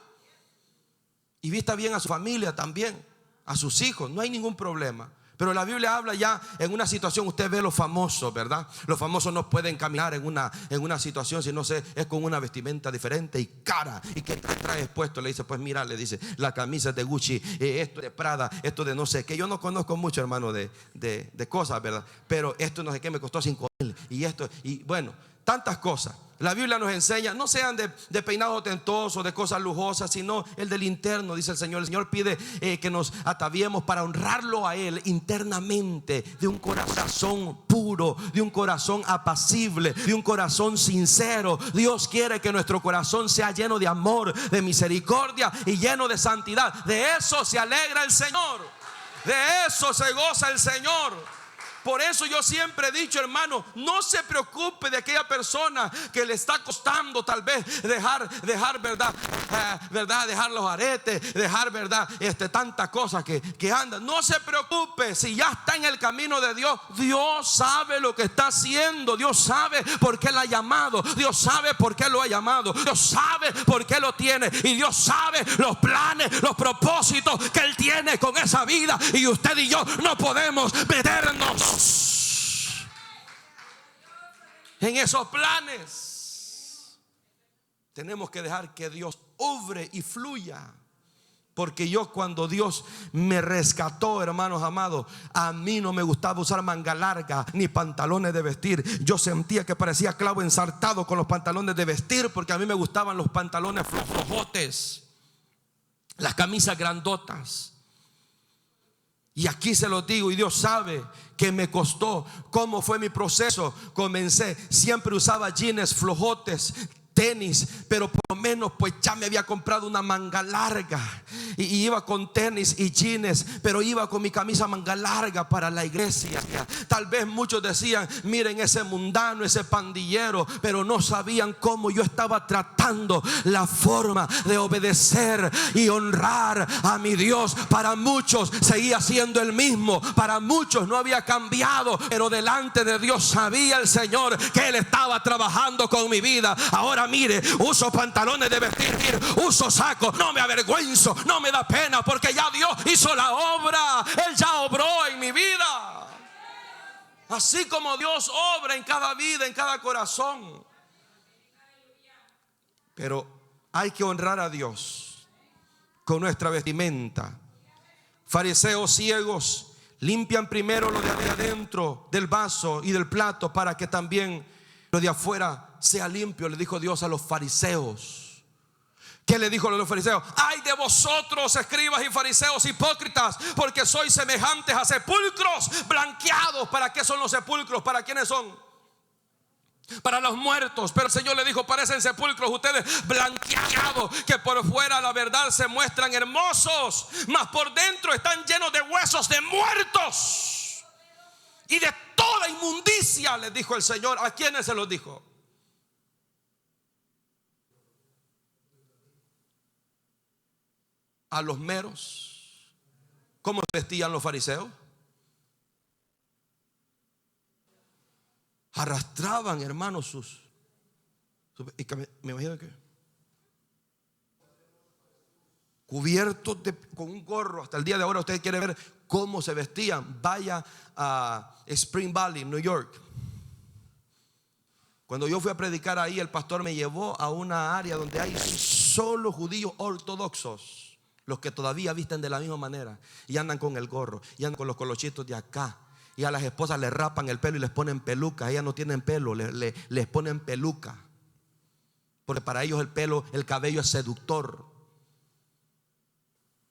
Y vista bien a su familia también, a sus hijos, no hay ningún problema. Pero la Biblia habla ya en una situación, usted ve los famosos, ¿verdad? Los famosos no pueden caminar en una situación si no es con una vestimenta diferente y cara. ¿Y qué traes puesto? Le dice, pues mira, le dice, la camisa es de Gucci, esto de Prada, esto de no sé qué. Yo no conozco mucho, hermano, de cosas, ¿verdad? Pero esto no sé qué me costó 5,000 y esto, y bueno, tantas cosas. La Biblia nos enseña, no sean de peinados ostentosos, de cosas lujosas, sino el del interno, dice el Señor. El Señor pide que nos ataviemos para honrarlo a Él internamente, de un corazón puro, de un corazón apacible, de un corazón sincero. Dios quiere que nuestro corazón sea lleno de amor, de misericordia y lleno de santidad. De eso se alegra el Señor, de eso se goza el Señor. Por eso yo siempre he dicho, hermano, no se preocupe de aquella persona que le está costando tal vez dejar verdad, dejar los aretes, dejar verdad, tantas cosas que andan. No se preocupe, si ya está en el camino de Dios. Dios sabe lo que está haciendo. Dios sabe por qué lo ha llamado. Dios sabe por qué lo ha llamado. Dios sabe por qué lo tiene. Y Dios sabe los planes, los propósitos que Él tiene con esa vida. Y usted y yo no podemos meternos en esos planes. Tenemos que dejar que Dios obre y fluya. Porque yo, cuando Dios me rescató, hermanos amados, a mí no me gustaba usar manga larga ni pantalones de vestir. Yo sentía que parecía clavo ensartado con los pantalones de vestir, porque a mí me gustaban los pantalones flojotes, las camisas grandotas. Y aquí se lo digo, y Dios sabe que me costó. ¿Cómo fue mi proceso? Comencé, siempre usaba jeans flojotes, tenis, pero por lo menos pues ya me había comprado una manga larga y iba con tenis y jeans, pero iba con mi camisa manga larga para la iglesia. Tal vez muchos decían, miren ese mundano, ese pandillero, pero no sabían cómo yo estaba tratando la forma de obedecer y honrar a mi Dios. Para muchos seguía siendo el mismo, para muchos no había cambiado, pero delante de Dios sabía el Señor que Él estaba trabajando con mi vida. Ahora mire, uso pantalones de vestir, uso sacos, no me avergüenzo, no me da pena, porque ya Dios hizo la obra. Él ya obró en mi vida. Así como Dios obra en cada vida, en cada corazón. Pero hay que honrar a Dios con nuestra vestimenta. Fariseos ciegos limpian primero lo de adentro del vaso y del plato, para que también lo de afuera sea limpio, le dijo Dios a los fariseos. ¿Qué le dijo a los fariseos? Ay de vosotros, escribas y fariseos hipócritas, porque sois semejantes a sepulcros blanqueados. ¿Para qué son los sepulcros? ¿Para quiénes son? Para los muertos. Pero el Señor le dijo, parecen sepulcros ustedes blanqueados, que por fuera la verdad se muestran hermosos, mas por dentro están llenos de huesos de muertos y de toda inmundicia, les dijo el Señor. ¿A quiénes se los dijo? A los meros. ¿Cómo se vestían los fariseos? Arrastraban, hermanos, me imagino que cubiertos con un gorro. Hasta el día de ahora usted quiere ver cómo se vestían, vaya a Spring Valley, New York. Cuando yo fui a predicar ahí, el pastor me llevó a una área donde hay solo judíos ortodoxos, los que todavía visten de la misma manera y andan con el gorro y andan con los colochitos de acá Y a las esposas les rapan el pelo y les ponen pelucas. Ellas no tienen pelo, les ponen peluca. Porque para ellos el pelo, el cabello es seductor.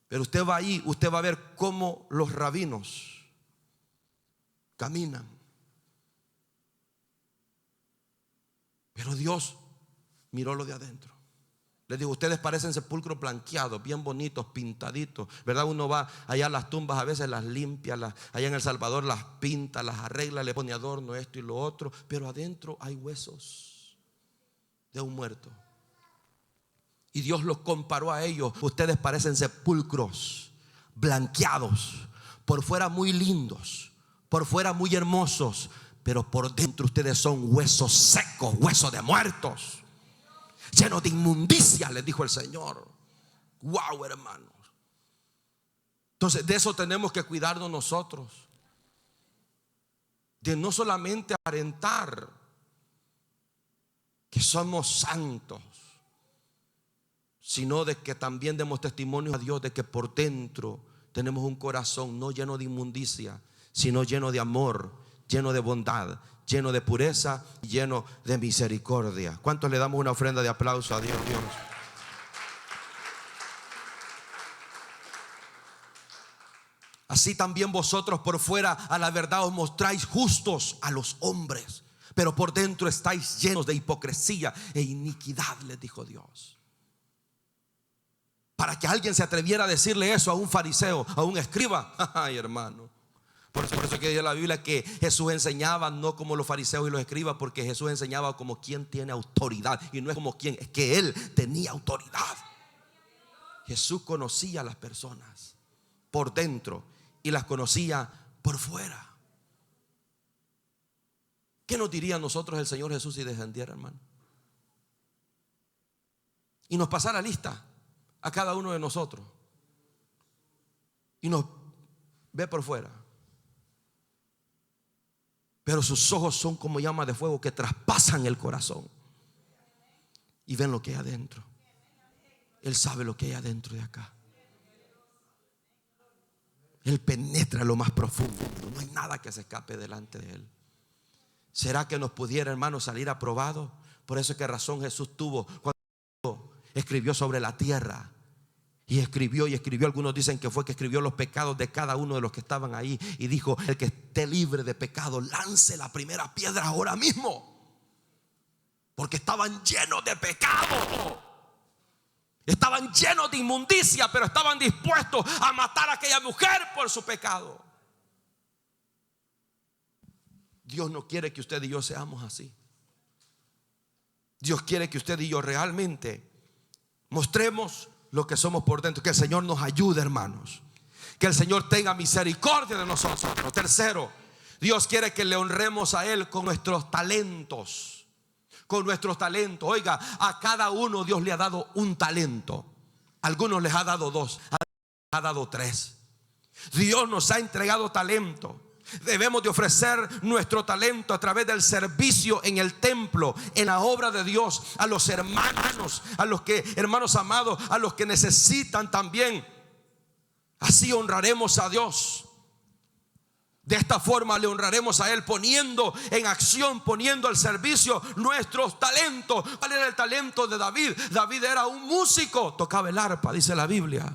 Pero usted va ahí, usted va a ver cómo los rabinos caminan. Pero Dios miró lo de adentro. Les digo, ustedes parecen sepulcros blanqueados, bien bonitos, pintaditos, ¿verdad? Uno va allá a las tumbas, a veces las limpia, allá en El Salvador las pinta, las arregla, le pone adorno, esto y lo otro. Pero adentro hay huesos de un muerto. Y Dios los comparó a ellos. Ustedes parecen sepulcros blanqueados, por fuera muy lindos, por fuera muy hermosos, pero por dentro ustedes son huesos secos, huesos de muertos, llenos de inmundicia, les dijo el Señor. Wow, hermanos. Entonces de eso tenemos que cuidarnos nosotros, de no solamente aparentar que somos santos, sino de que también demos testimonio a Dios de que por dentro tenemos un corazón no lleno de inmundicia, sino lleno de amor, lleno de bondad, lleno de pureza y lleno de misericordia. ¿Cuántos le damos una ofrenda de aplauso a Dios? Así también vosotros por fuera a la verdad os mostráis justos a los hombres, pero por dentro estáis llenos de hipocresía e iniquidad, les dijo Dios. Para que alguien se atreviera a decirle eso a un fariseo, a un escriba, ay, hermano. Por eso que dice la Biblia que Jesús enseñaba no como los fariseos y los escribas, porque Jesús enseñaba como quien tiene autoridad. Y no es como quien, es que Él tenía autoridad. Jesús conocía a las personas por dentro y las conocía por fuera. ¿Qué nos diría a nosotros el Señor Jesús si descendiera, hermano? Y nos pasara lista a cada uno de nosotros y nos ve por fuera, pero sus ojos son como llamas de fuego que traspasan el corazón y ven lo que hay adentro. Él sabe lo que hay adentro de acá. Él penetra lo más profundo. No hay nada que se escape delante de Él. ¿Será que nos pudiera, hermano, salir aprobado? Por eso es que razón Jesús tuvo cuando escribió sobre la tierra. Y escribió. Algunos dicen que fue que escribió los pecados de cada uno de los que estaban ahí. Y dijo: el que esté libre de pecado, lance la primera piedra ahora mismo. Porque estaban llenos de pecado. Estaban llenos de inmundicia, pero estaban dispuestos a matar a aquella mujer por su pecado. Dios no quiere que usted y yo seamos así. Dios quiere que usted y yo realmente mostremos lo que somos por dentro. Que el Señor nos ayude, hermanos. Que el Señor tenga misericordia de nosotros. Tercero, Dios quiere que le honremos a Él con nuestros talentos. Con nuestros talentos. Oiga, a cada uno Dios le ha dado un talento. A algunos les ha dado 2, a algunos les ha dado 3. Dios nos ha entregado talento. Debemos de ofrecer nuestro talento a través del servicio en el templo, en la obra de Dios, a los hermanos, hermanos amados, a los que necesitan también. Así honraremos a Dios. De esta forma le honraremos a Él, poniendo en acción, poniendo al servicio nuestros talentos. ¿Cuál era el talento de David? David era un músico, tocaba el arpa, dice la Biblia.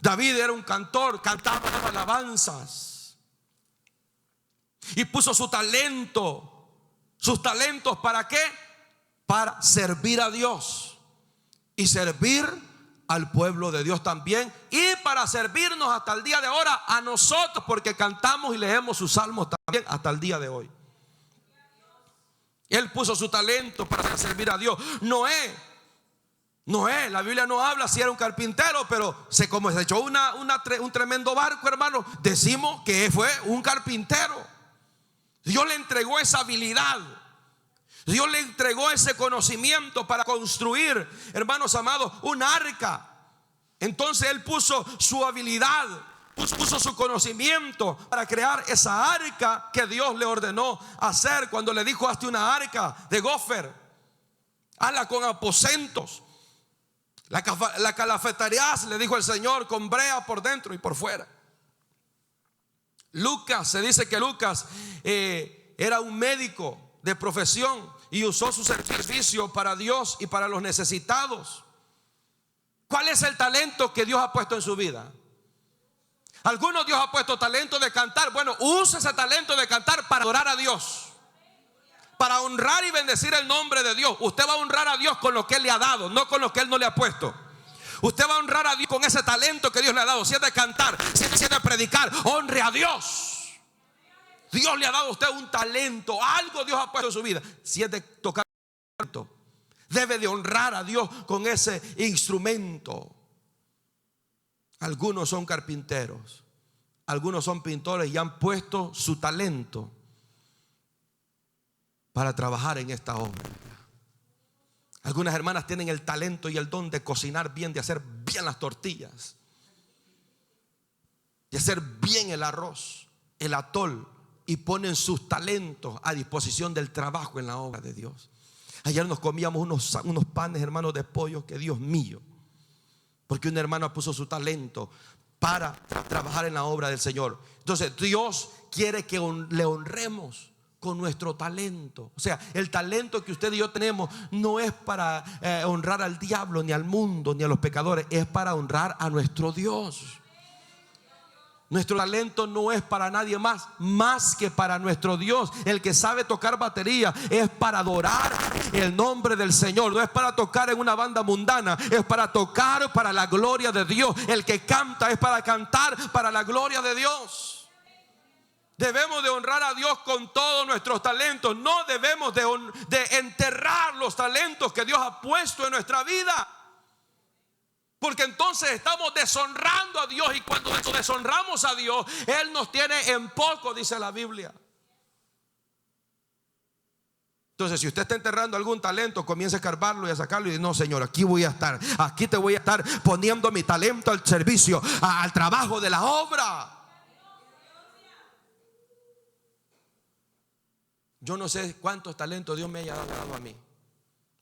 David era un cantor, cantaba alabanzas. Y puso su talento, sus talentos, ¿para qué? Para servir a Dios y servir al pueblo de Dios también, y para servirnos hasta el día de ahora a nosotros, porque cantamos y leemos sus salmos también hasta el día de hoy. Él puso su talento para servir a Dios. Noé, la Biblia no habla si era un carpintero, pero como se echó un tremendo barco, hermano, decimos que fue un carpintero. Dios le entregó esa habilidad. Dios le entregó ese conocimiento para construir, hermanos amados, un arca. Entonces Él puso su habilidad, puso su conocimiento para crear esa arca que Dios le ordenó hacer. Cuando le dijo: hazte una arca de gofer, hazla con aposentos. La calafeterías, le dijo el Señor, con brea por dentro y por fuera. Lucas, se dice que Lucas era un médico de profesión y usó su servicio para Dios y para los necesitados. ¿Cuál es el talento que Dios ha puesto en su vida? Algunos Dios ha puesto talento de cantar. Bueno, use ese talento de cantar para adorar a Dios, para honrar y bendecir el nombre de Dios. Usted va a honrar a Dios con lo que Él le ha dado, no con lo que Él no le ha puesto. Usted va a honrar a Dios con ese talento que Dios le ha dado. Si es de cantar, si es de predicar, honre a Dios. Dios le ha dado a usted un talento, algo Dios ha puesto en su vida. Si es de tocar, debe de honrar a Dios con ese instrumento. Algunos son carpinteros, algunos son pintores y han puesto su talento para trabajar en esta obra. Algunas hermanas tienen el talento y el don de cocinar bien, de hacer bien las tortillas, de hacer bien el arroz, el atol, y ponen sus talentos a disposición del trabajo en la obra de Dios. Ayer nos comíamos unos panes, hermanos, de pollo, que Dios mío, porque una hermana puso su talento para trabajar en la obra del Señor. Entonces Dios quiere que le honremos con nuestro talento. O sea, el talento que usted y yo tenemos no es para honrar al diablo, ni al mundo, ni a los pecadores. Es para honrar a nuestro Dios. Nuestro talento no es para nadie más que para nuestro Dios. El que sabe tocar batería es para adorar el nombre del Señor. No es para tocar en una banda mundana, es para tocar para la gloria de Dios. El que canta es para cantar para la gloria de Dios. Debemos de honrar a Dios con todos nuestros talentos. No debemos de enterrar los talentos que Dios ha puesto en nuestra vida, porque entonces estamos deshonrando a Dios. Y cuando deshonramos a Dios, Él nos tiene en poco, dice la Biblia. Entonces, si usted está enterrando algún talento, comience a escarbarlo y a sacarlo y dice: no, Señor, aquí voy a estar, aquí te voy a estar poniendo mi talento al servicio, al trabajo de la obra. Yo no sé cuántos talentos Dios me haya dado a mí.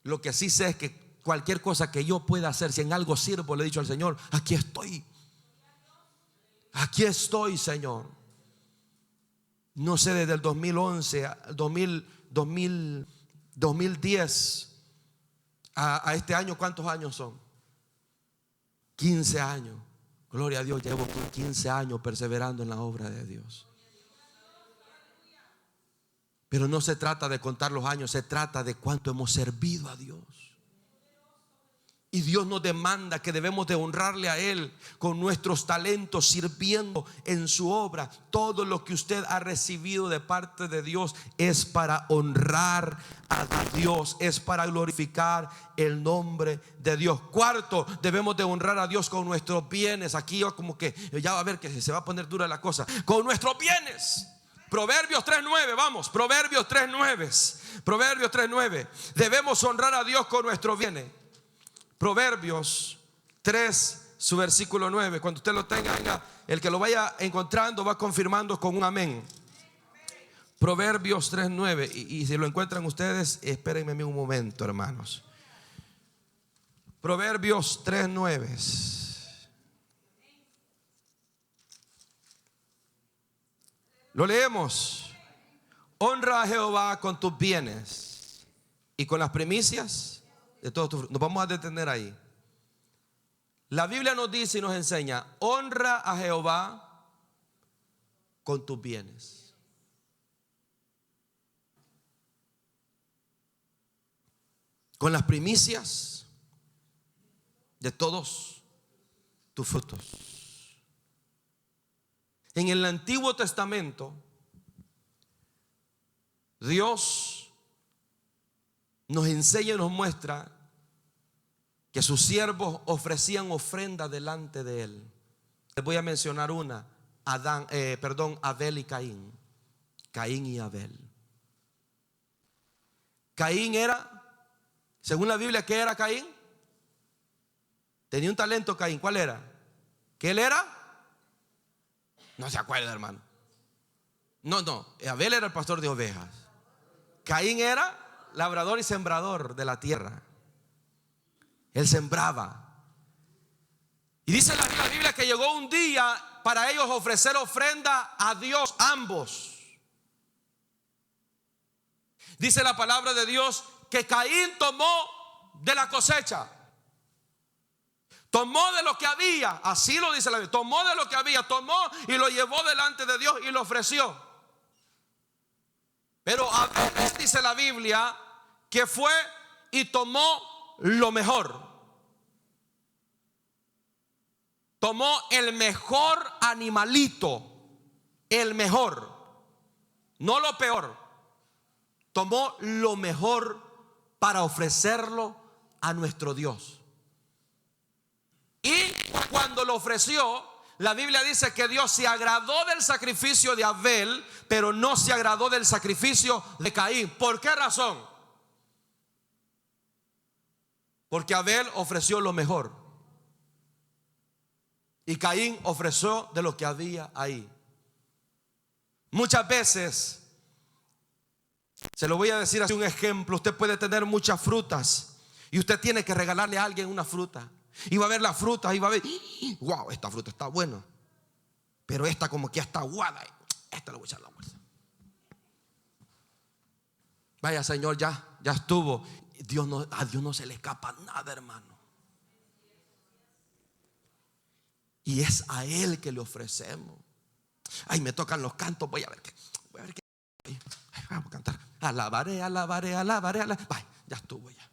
Lo que sí sé es que cualquier cosa que yo pueda hacer, si en algo sirvo, le he dicho al Señor: aquí estoy. Aquí estoy, Señor. No sé, desde el 2011 2010 a este año, ¿cuántos años son? 15 años. Gloria a Dios, llevo 15 años perseverando en la obra de Dios. Pero no se trata de contar los años, se trata de cuánto hemos servido a Dios. Y Dios nos demanda que debemos de honrarle a Él con nuestros talentos, sirviendo en su obra. Todo lo que usted ha recibido de parte de Dios es para honrar a Dios, es para glorificar el nombre de Dios. Cuarto, debemos de honrar a Dios con nuestros bienes. Aquí como que ya va a ver que se va a poner dura la cosa. Con nuestros bienes. Proverbios 3:9, vamos, Proverbios 3:9. Proverbios 3:9. Debemos honrar a Dios con nuestros bienes. Proverbios 3, su versículo 9. Cuando usted lo tenga, el que lo vaya encontrando va confirmando con un amén. Proverbios 3:9. Y si lo encuentran ustedes, espérenme a mí un momento, hermanos. Proverbios 3:9. Lo leemos. Honra a Jehová con tus bienes y con las primicias de todos tus frutos. Nos vamos a detener ahí. La Biblia nos dice y nos enseña: honra a Jehová con tus bienes. Con las primicias de todos tus frutos. En el Antiguo Testamento, Dios nos enseña y nos muestra que sus siervos ofrecían ofrenda delante de Él. Les voy a mencionar una: Abel y Caín. Caín y Abel. Caín era, según la Biblia, ¿qué era Caín? Tenía un talento Caín. ¿Cuál era? ¿Qué él era? No se acuerda, hermano. No, Abel era el pastor de ovejas. Caín era labrador y sembrador de la tierra. Él sembraba. Y dice la Biblia que llegó un día para ellos ofrecer ofrenda a Dios, ambos. Dice la palabra de Dios que Caín tomó de la cosecha, tomó de lo que había, así lo dice la Biblia, tomó de lo que había, tomó y lo llevó delante de Dios y lo ofreció. Pero Abel, dice la Biblia, que fue y tomó lo mejor. Tomó el mejor animalito, el mejor, no lo peor. Tomó lo mejor para ofrecerlo a nuestro Dios. Y cuando lo ofreció, la Biblia dice que Dios se agradó del sacrificio de Abel, pero no se agradó del sacrificio de Caín. ¿Por qué razón? Porque Abel ofreció lo mejor y Caín ofreció de lo que había ahí. Muchas veces, se lo voy a decir así un ejemplo, usted puede tener muchas frutas y usted tiene que regalarle a alguien una fruta. Y va a ver las frutas y va a ver, wow, esta fruta está buena, pero esta como que ya está aguada, esta le voy a echar la fuerza. Vaya, Señor, ya estuvo. A Dios no se le escapa nada, hermano. Y es a Él que le ofrecemos. Ay, me tocan los cantos, voy a ver qué. Vamos a cantar. Alabaré, alabaré, alabaré, alabaré. Vaya, ya estuvo ya.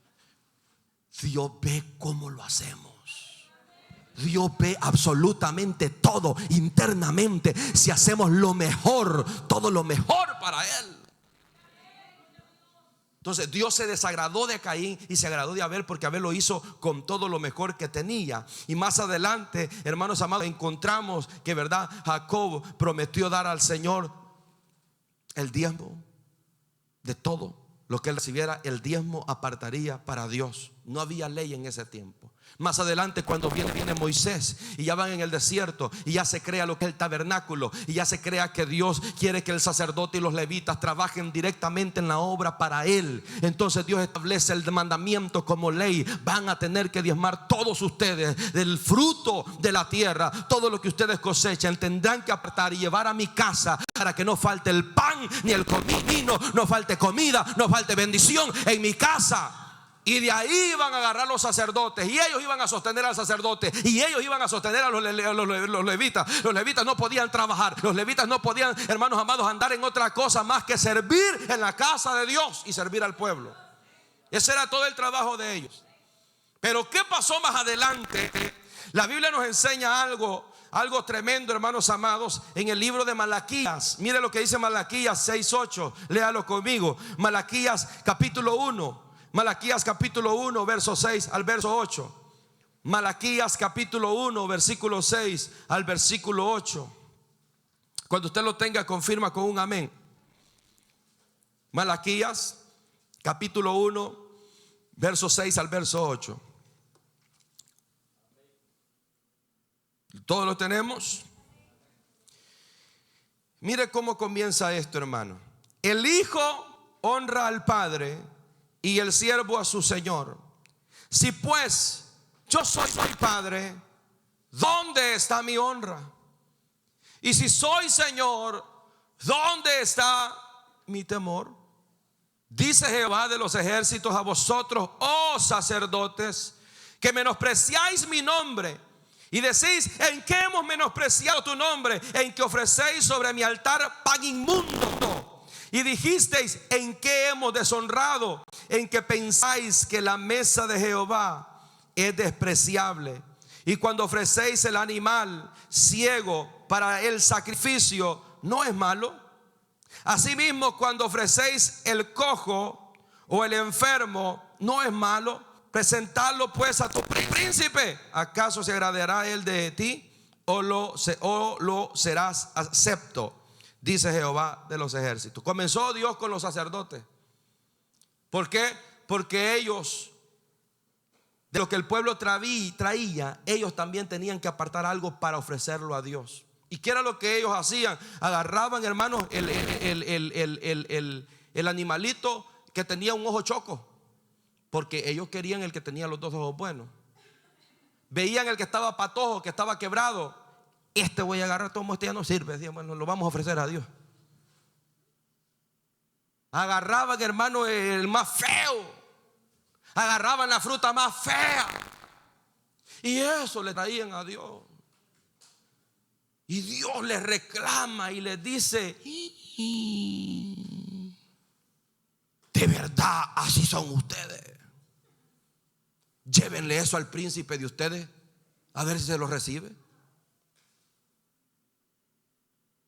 Dios ve cómo lo hacemos. Dios ve absolutamente todo internamente. Si hacemos lo mejor, todo lo mejor para Él. Entonces Dios se desagradó de Caín y se agradó de Abel, porque Abel lo hizo con todo lo mejor que tenía. Y más adelante, hermanos amados, encontramos que, verdad, Jacob prometió dar al Señor el diezmo de todo lo que él recibiera. El diezmo apartaría para Dios. No había ley en ese tiempo. Más adelante, cuando viene Moisés y ya van en el desierto y ya se crea lo que es el tabernáculo, y ya se crea que Dios quiere que el sacerdote y los levitas trabajen directamente en la obra para Él. Entonces Dios establece el mandamiento como ley: van a tener que diezmar todos ustedes del fruto de la tierra. Todo lo que ustedes cosechan tendrán que apartar y llevar a mi casa, para que no falte el pan ni el vino, no falte comida, no falte bendición en mi casa. Y de ahí iban a agarrar los sacerdotes, y ellos iban a sostener al sacerdote, y ellos iban a sostener a los levitas. Los levitas no podían trabajar. Los levitas no podían, hermanos amados, andar en otra cosa más que servir en la casa de Dios y servir al pueblo. Ese era todo el trabajo de ellos. Pero ¿qué pasó más adelante? La Biblia nos enseña algo tremendo, hermanos amados, en el libro de Malaquías. Mire lo que dice Malaquías 6:8. Léalo conmigo. Malaquías capítulo 1. Malaquías capítulo 1, verso 6 al verso 8. Malaquías capítulo 1, versículo 6 al versículo 8. Cuando usted lo tenga, confirma con un amén. Malaquías capítulo 1, verso 6 al verso 8. ¿Todos lo tenemos? Mire cómo comienza esto, hermano. El hijo honra al padre y el siervo a su señor. Si pues yo soy padre, ¿dónde está mi honra? Y si soy señor, ¿dónde está mi temor? Dice Jehová de los ejércitos a vosotros, oh sacerdotes, que menospreciáis mi nombre. Y decís: ¿en qué hemos menospreciado tu nombre? En que ofrecéis sobre mi altar pan inmundo. Y dijisteis: ¿en qué hemos deshonrado? En que pensáis que la mesa de Jehová es despreciable. Y cuando ofrecéis el animal ciego para el sacrificio, ¿no es malo? Asimismo, cuando ofrecéis el cojo o el enfermo, ¿no es malo? Presentarlo pues a tu príncipe. ¿Acaso se agradará él de ti, o lo serás acepto? Dice Jehová de los ejércitos. Comenzó Dios con los sacerdotes. ¿Por qué? Porque ellos, de lo que el pueblo traía, ellos también tenían que apartar algo para ofrecerlo a Dios. ¿Y qué era lo que ellos hacían? Agarraban, hermanos, el animalito que tenía un ojo choco, porque ellos querían el que tenía los dos ojos buenos. veían el que estaba patojo, que estaba quebrado. Este voy a agarrar, todo este ya no sirve. Decían, bueno, lo vamos a ofrecer a Dios. Agarraban, hermano, el más feo. Agarraban la fruta más fea. Y eso le traían a Dios. Y Dios les reclama y les dice: de verdad así son ustedes. Llévenle eso al príncipe de ustedes, a ver si se lo recibe.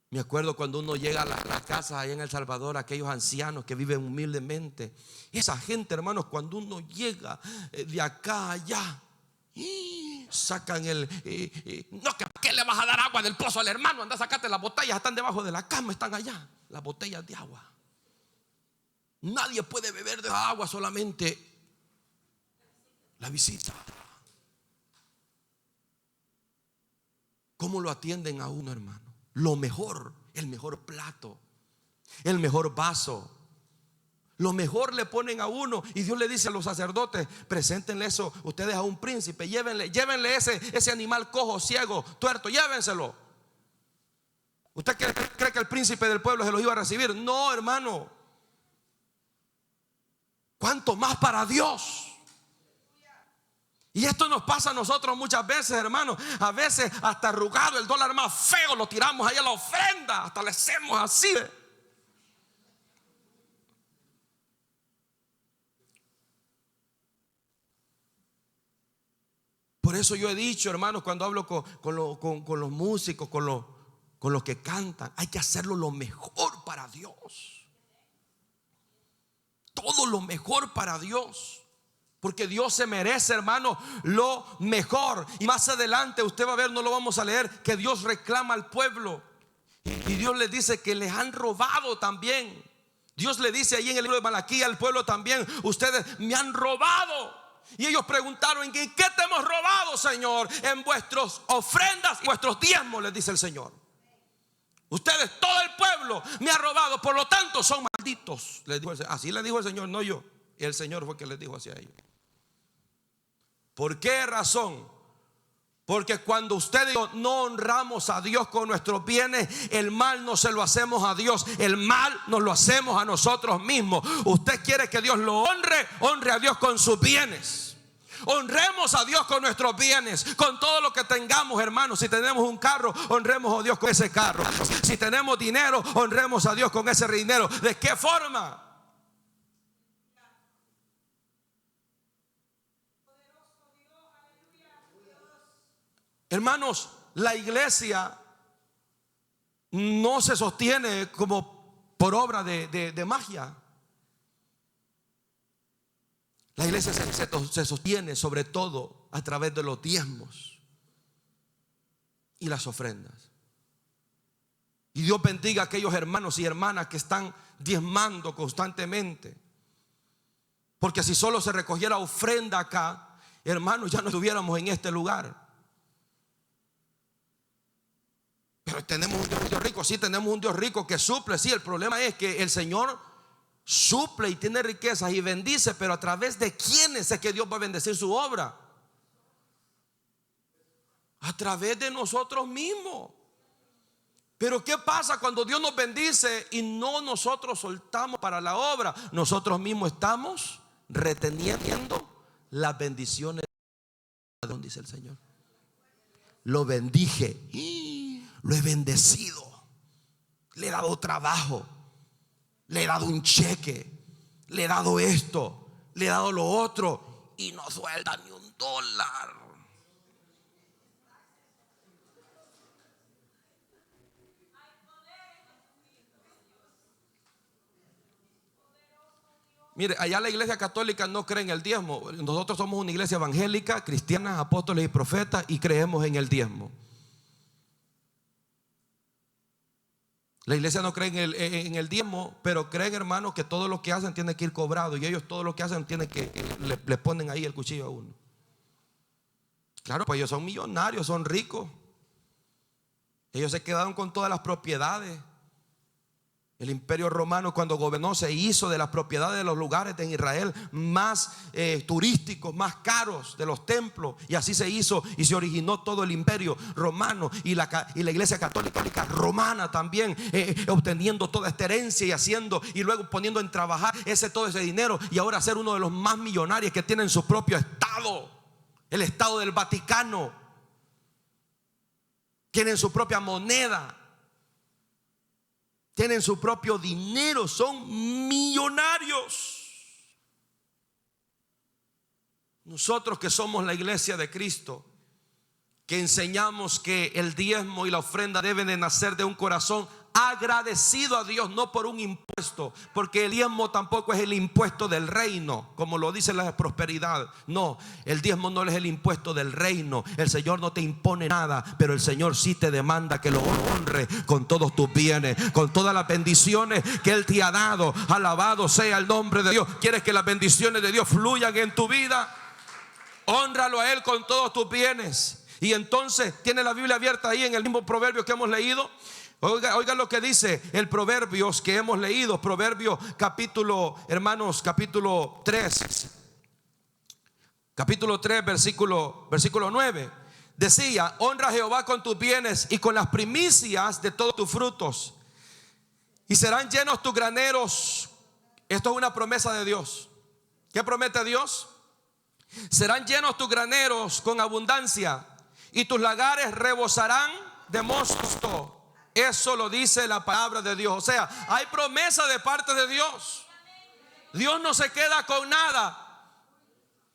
Me acuerdo cuando uno llega a las casas allá en El Salvador, aquellos ancianos que viven humildemente. Esa gente, hermanos, cuando uno llega de acá a allá, sacan no, que ¿para qué le vas a dar agua del pozo al hermano? Anda, sacate las botellas, están debajo de la cama, están allá, las botellas de agua. Nadie puede beber de la agua, solamente la visita. ¿Cómo lo atienden a uno, hermano? Lo mejor, el mejor plato, el mejor vaso, lo mejor le ponen a uno. Y Dios le dice a los sacerdotes: preséntenle eso ustedes a un príncipe, llévenle ese animal cojo, ciego, tuerto, llévenselo. ¿Usted cree que el príncipe del pueblo se los iba a recibir? No, hermano. ¿Cuánto más para Dios? Y esto nos pasa a nosotros muchas veces, hermano. A veces hasta arrugado, el dólar más feo, lo tiramos ahí a la ofrenda. Hasta le hacemos así. Por eso yo he dicho, hermanos, cuando hablo con los músicos, con los que cantan, hay que hacerlo lo mejor para Dios. Todo lo mejor para Dios. Porque Dios se merece, hermano, lo mejor. Y más adelante usted va a ver, no lo vamos a leer, que Dios reclama al pueblo. Y Dios les dice que les han robado también. Dios le dice ahí en el libro de Malaquías al pueblo también: ustedes me han robado. Y ellos preguntaron: ¿en qué te hemos robado, Señor? En vuestras ofrendas y vuestros diezmos, les dice el Señor. Ustedes, todo el pueblo, me ha robado, por lo tanto son malditos, les dijo así le dijo el Señor, no yo. El Señor fue el que les dijo hacia ellos. ¿Por qué razón? Porque cuando usted y yo no honramos a Dios con nuestros bienes, el mal no se lo hacemos a Dios, el mal nos lo hacemos a nosotros mismos. Usted quiere que Dios lo honre a Dios con sus bienes. Honremos a Dios con nuestros bienes, con todo lo que tengamos, hermanos. Si tenemos un carro, honremos a Dios con ese carro. Si tenemos dinero, honremos a Dios con ese dinero. ¿De qué forma? Hermanos, la iglesia no se sostiene como por obra de magia. La iglesia se sostiene sobre todo a través de los diezmos y las ofrendas. Y Dios bendiga a aquellos hermanos y hermanas que están diezmando constantemente. Porque si solo se recogiera ofrenda acá, hermanos, ya no estuviéramos en este lugar. Pero tenemos un Dios rico, sí, tenemos un Dios rico que suple, sí. El problema es que el Señor suple y tiene riquezas y bendice, pero a través de quiénes es que Dios va a bendecir su obra. A través de nosotros mismos. Pero ¿qué pasa cuando Dios nos bendice y no nosotros soltamos para la obra? Nosotros mismos estamos reteniendo las bendiciones de Dios, dice el Señor. Lo bendije, lo he bendecido, le he dado trabajo, le he dado un cheque, le he dado esto, le he dado lo otro, y no suelta ni un dólar. Mire, allá la iglesia católica no cree en el diezmo. Nosotros somos una iglesia evangélica, cristiana, apóstoles y profetas, y creemos en el diezmo. La iglesia no cree en el diezmo, pero creen, hermanos, que todo lo que hacen tiene que ir cobrado. Y ellos todo lo que hacen tiene que le ponen ahí el cuchillo a uno. Claro, pues ellos son millonarios, son ricos. Ellos se quedaron con todas las propiedades. El imperio romano, cuando gobernó, se hizo de las propiedades de los lugares de Israel más turísticos, más caros, de los templos. Y así se hizo y se originó todo el imperio romano. Y la iglesia católica romana también, obteniendo toda esta herencia y haciendo, y luego poniendo en trabajar todo ese dinero. Y ahora ser uno de los más millonarios que tienen su propio estado, el estado del Vaticano. Tienen su propia moneda, tienen su propio dinero, son millonarios. Nosotros que somos la iglesia de Cristo, que enseñamos que el diezmo y la ofrenda deben de nacer de un corazón agradecido a Dios, no por un impuesto, porque el diezmo tampoco es el impuesto del reino, como lo dice la prosperidad. No, el diezmo no es el impuesto del reino. El Señor no te impone nada, pero el Señor sí te demanda que lo honre con todos tus bienes, con todas las bendiciones que Él te ha dado. Alabado sea el nombre de Dios. ¿Quieres que las bendiciones de Dios fluyan en tu vida? Hónralo a Él con todos tus bienes. Y entonces tiene la Biblia abierta ahí en el mismo proverbio que hemos leído. Oiga lo que dice el Proverbios que hemos leído. Proverbio capítulo 3. Capítulo 3 versículo 9. Decía: honra a Jehová con tus bienes y con las primicias de todos tus frutos, y serán llenos tus graneros. Esto es una promesa de Dios. ¿Qué promete Dios? Serán llenos tus graneros con abundancia, y tus lagares rebosarán de mosto. Eso lo dice la palabra de Dios. O sea, hay promesa de parte de Dios. Dios no se queda con nada.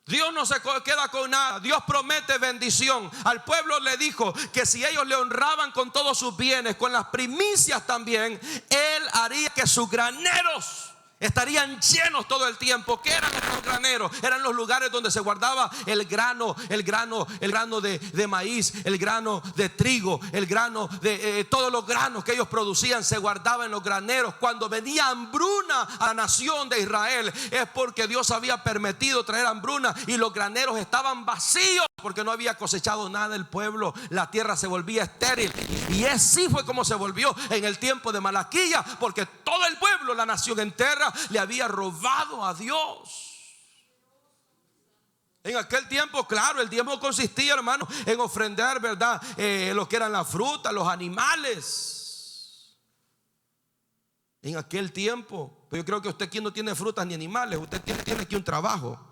Dios no se queda con nada. Dios promete bendición. Al pueblo le dijo que si ellos le honraban con todos sus bienes, con las primicias también, Él haría que sus graneros estarían llenos todo el tiempo. ¿Qué eran los graneros? Eran los lugares donde se guardaba el grano de maíz, el grano de trigo, el grano de todos los granos que ellos producían se guardaban en los graneros. Cuando venía hambruna a la nación de Israel, es porque Dios había permitido traer hambruna y los graneros estaban vacíos, porque no había cosechado nada el pueblo. La tierra se volvía estéril. Y así fue como se volvió en el tiempo de Malaquía, porque todo el pueblo, la nación entera, le había robado a Dios. En aquel tiempo, claro, el diezmo consistía, hermano, en ofrendar, ¿verdad? Lo que eran las frutas, los animales. En aquel tiempo, pero yo creo que usted aquí no tiene frutas ni animales, usted tiene aquí un trabajo.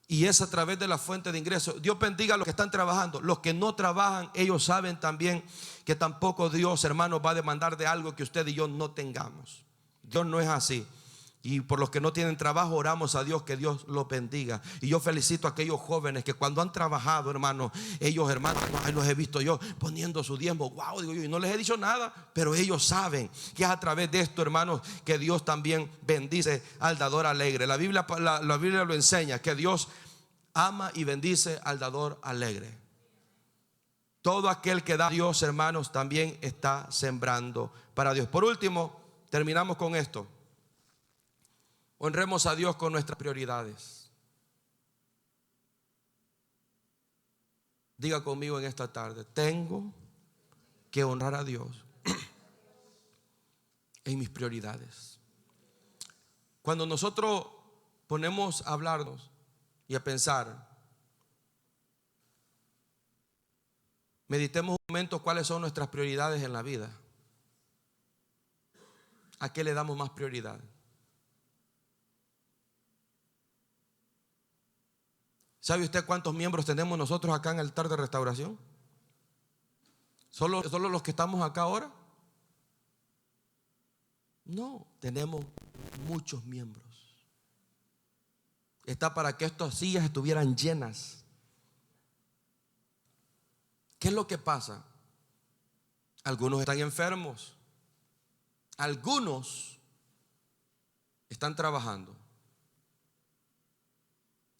Y es a través de la fuente de ingresos. Dios bendiga a los que están trabajando. Los que no trabajan, ellos saben también que tampoco Dios, hermanos, va a demandar de algo que usted y yo no tengamos. Dios no es así. Y por los que no tienen trabajo, oramos a Dios que Dios los bendiga. Y yo felicito a aquellos jóvenes que cuando han trabajado, hermanos, ellos, hermanos, ahí los he visto yo poniendo su diezmo. Wow, digo yo, y no les he dicho nada, pero ellos saben que es a través de esto, hermanos, que Dios también bendice al dador alegre. La Biblia lo enseña, que Dios ama y bendice al dador alegre. Todo aquel que da a Dios, hermanos, también está sembrando para Dios. Por último, terminamos con esto. Honremos a Dios con nuestras prioridades. Diga conmigo en esta tarde: tengo que honrar a Dios en mis prioridades. Cuando nosotros ponemos a hablarnos y a pensar, meditemos un momento cuáles son nuestras prioridades en la vida. ¿A qué le damos más prioridad? ¿Sabe usted cuántos miembros tenemos nosotros acá en el altar de restauración? ¿Solo los que estamos acá ahora? No, tenemos muchos miembros. Está para que estas sillas estuvieran llenas. ¿Qué es lo que pasa? Algunos están enfermos. Algunos están trabajando.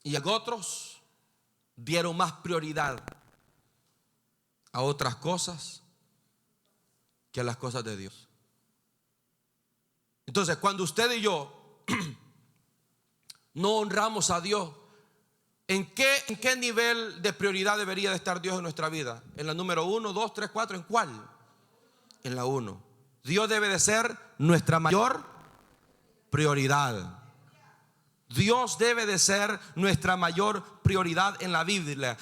Y otros dieron más prioridad a otras cosas que a las cosas de Dios. Entonces, cuando usted y yo no honramos a Dios, ¿en qué nivel de prioridad debería de estar Dios en nuestra vida? ¿En la número 1, 2, 3, 4? ¿En cuál? En la 1. Dios debe de ser nuestra mayor prioridad. Dios debe de ser nuestra mayor prioridad en la vida.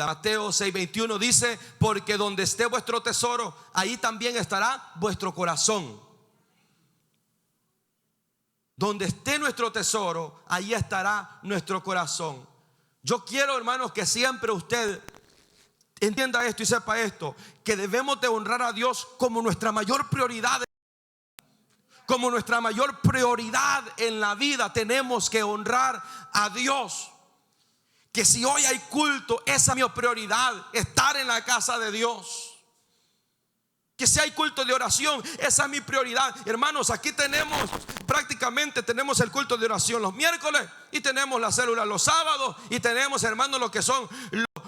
Mateo 6:21 dice: porque donde esté vuestro tesoro, ahí también estará vuestro corazón. Donde esté nuestro tesoro, ahí estará nuestro corazón. Yo quiero, hermanos, que siempre usted entienda esto y sepa esto, que debemos de honrar a Dios como nuestra mayor prioridad. Como nuestra mayor prioridad en la vida tenemos que honrar a Dios. Que si hoy hay culto, esa es mi prioridad, estar en la casa de Dios. Que si hay culto de oración, esa es mi prioridad. Hermanos, aquí prácticamente tenemos el culto de oración los miércoles, y tenemos la célula los sábados, y tenemos, hermanos, lo que son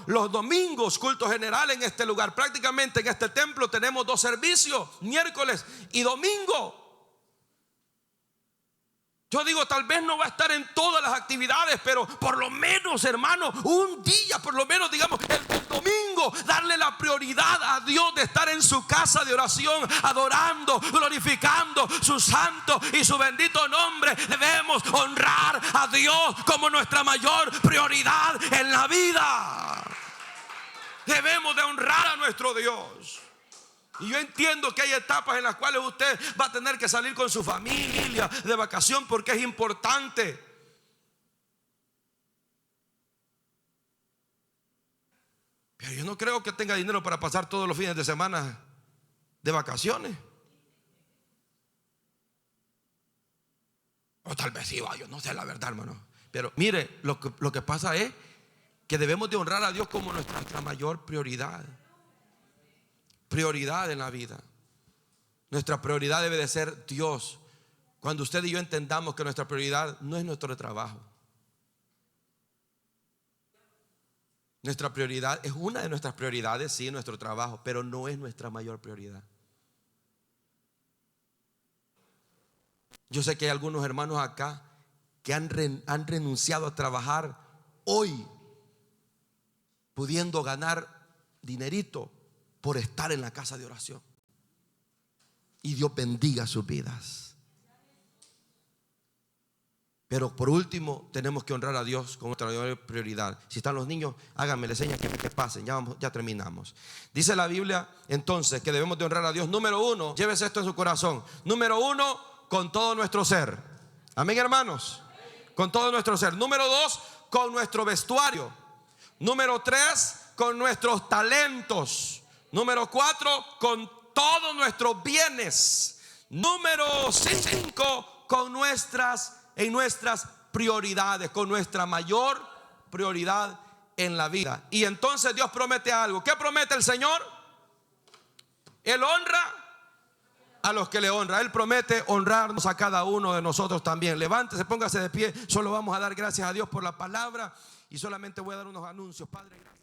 los domingos, culto general en este lugar. Prácticamente en este templo tenemos 2 servicios, miércoles y domingo. Yo digo, tal vez no va a estar en todas las actividades, pero por lo menos, hermano, un día, por lo menos, digamos, el domingo, darle la prioridad a Dios de estar en su casa de oración, adorando, glorificando su santo y su bendito nombre. Debemos honrar a Dios como nuestra mayor prioridad en la vida. Debemos de honrar a nuestro Dios. Y yo entiendo que hay etapas en las cuales usted va a tener que salir con su familia de vacación, porque es importante. Pero yo no creo que tenga dinero para pasar todos los fines de semana de vacaciones. O tal vez sí va, yo no sé la verdad, hermano. Pero mire, lo que pasa es que debemos de honrar a Dios como nuestra mayor prioridad. Prioridad en la vida. Nuestra prioridad debe de ser Dios. Cuando usted y yo entendamos que nuestra prioridad no es nuestro trabajo. Nuestra prioridad es una de nuestras prioridades, sí, nuestro trabajo, pero no es nuestra mayor prioridad. Yo sé que hay algunos hermanos acá que han renunciado a trabajar hoy, pudiendo ganar dinerito por estar en la casa de oración. Y Dios bendiga sus vidas. Pero por último, tenemos que honrar a Dios con nuestra mayor prioridad. Si están los niños, háganme la seña que pasen. Ya terminamos. Dice la Biblia entonces que debemos de honrar a Dios. Número 1, llévese esto en su corazón. Número 1, con todo nuestro ser. Amén, hermanos. Con todo nuestro ser. Número 2, con nuestro vestuario. Número 3, con nuestros talentos. Número 4, con todos nuestros bienes. Número 5, con nuestras prioridades, con nuestra mayor prioridad en la vida. Y entonces Dios promete algo. ¿Qué promete el Señor? Él honra a los que le honran. Él promete honrarnos a cada uno de nosotros también. Levántese, póngase de pie. Solo vamos a dar gracias a Dios por la palabra, y solamente voy a dar unos anuncios. Padre, gracias.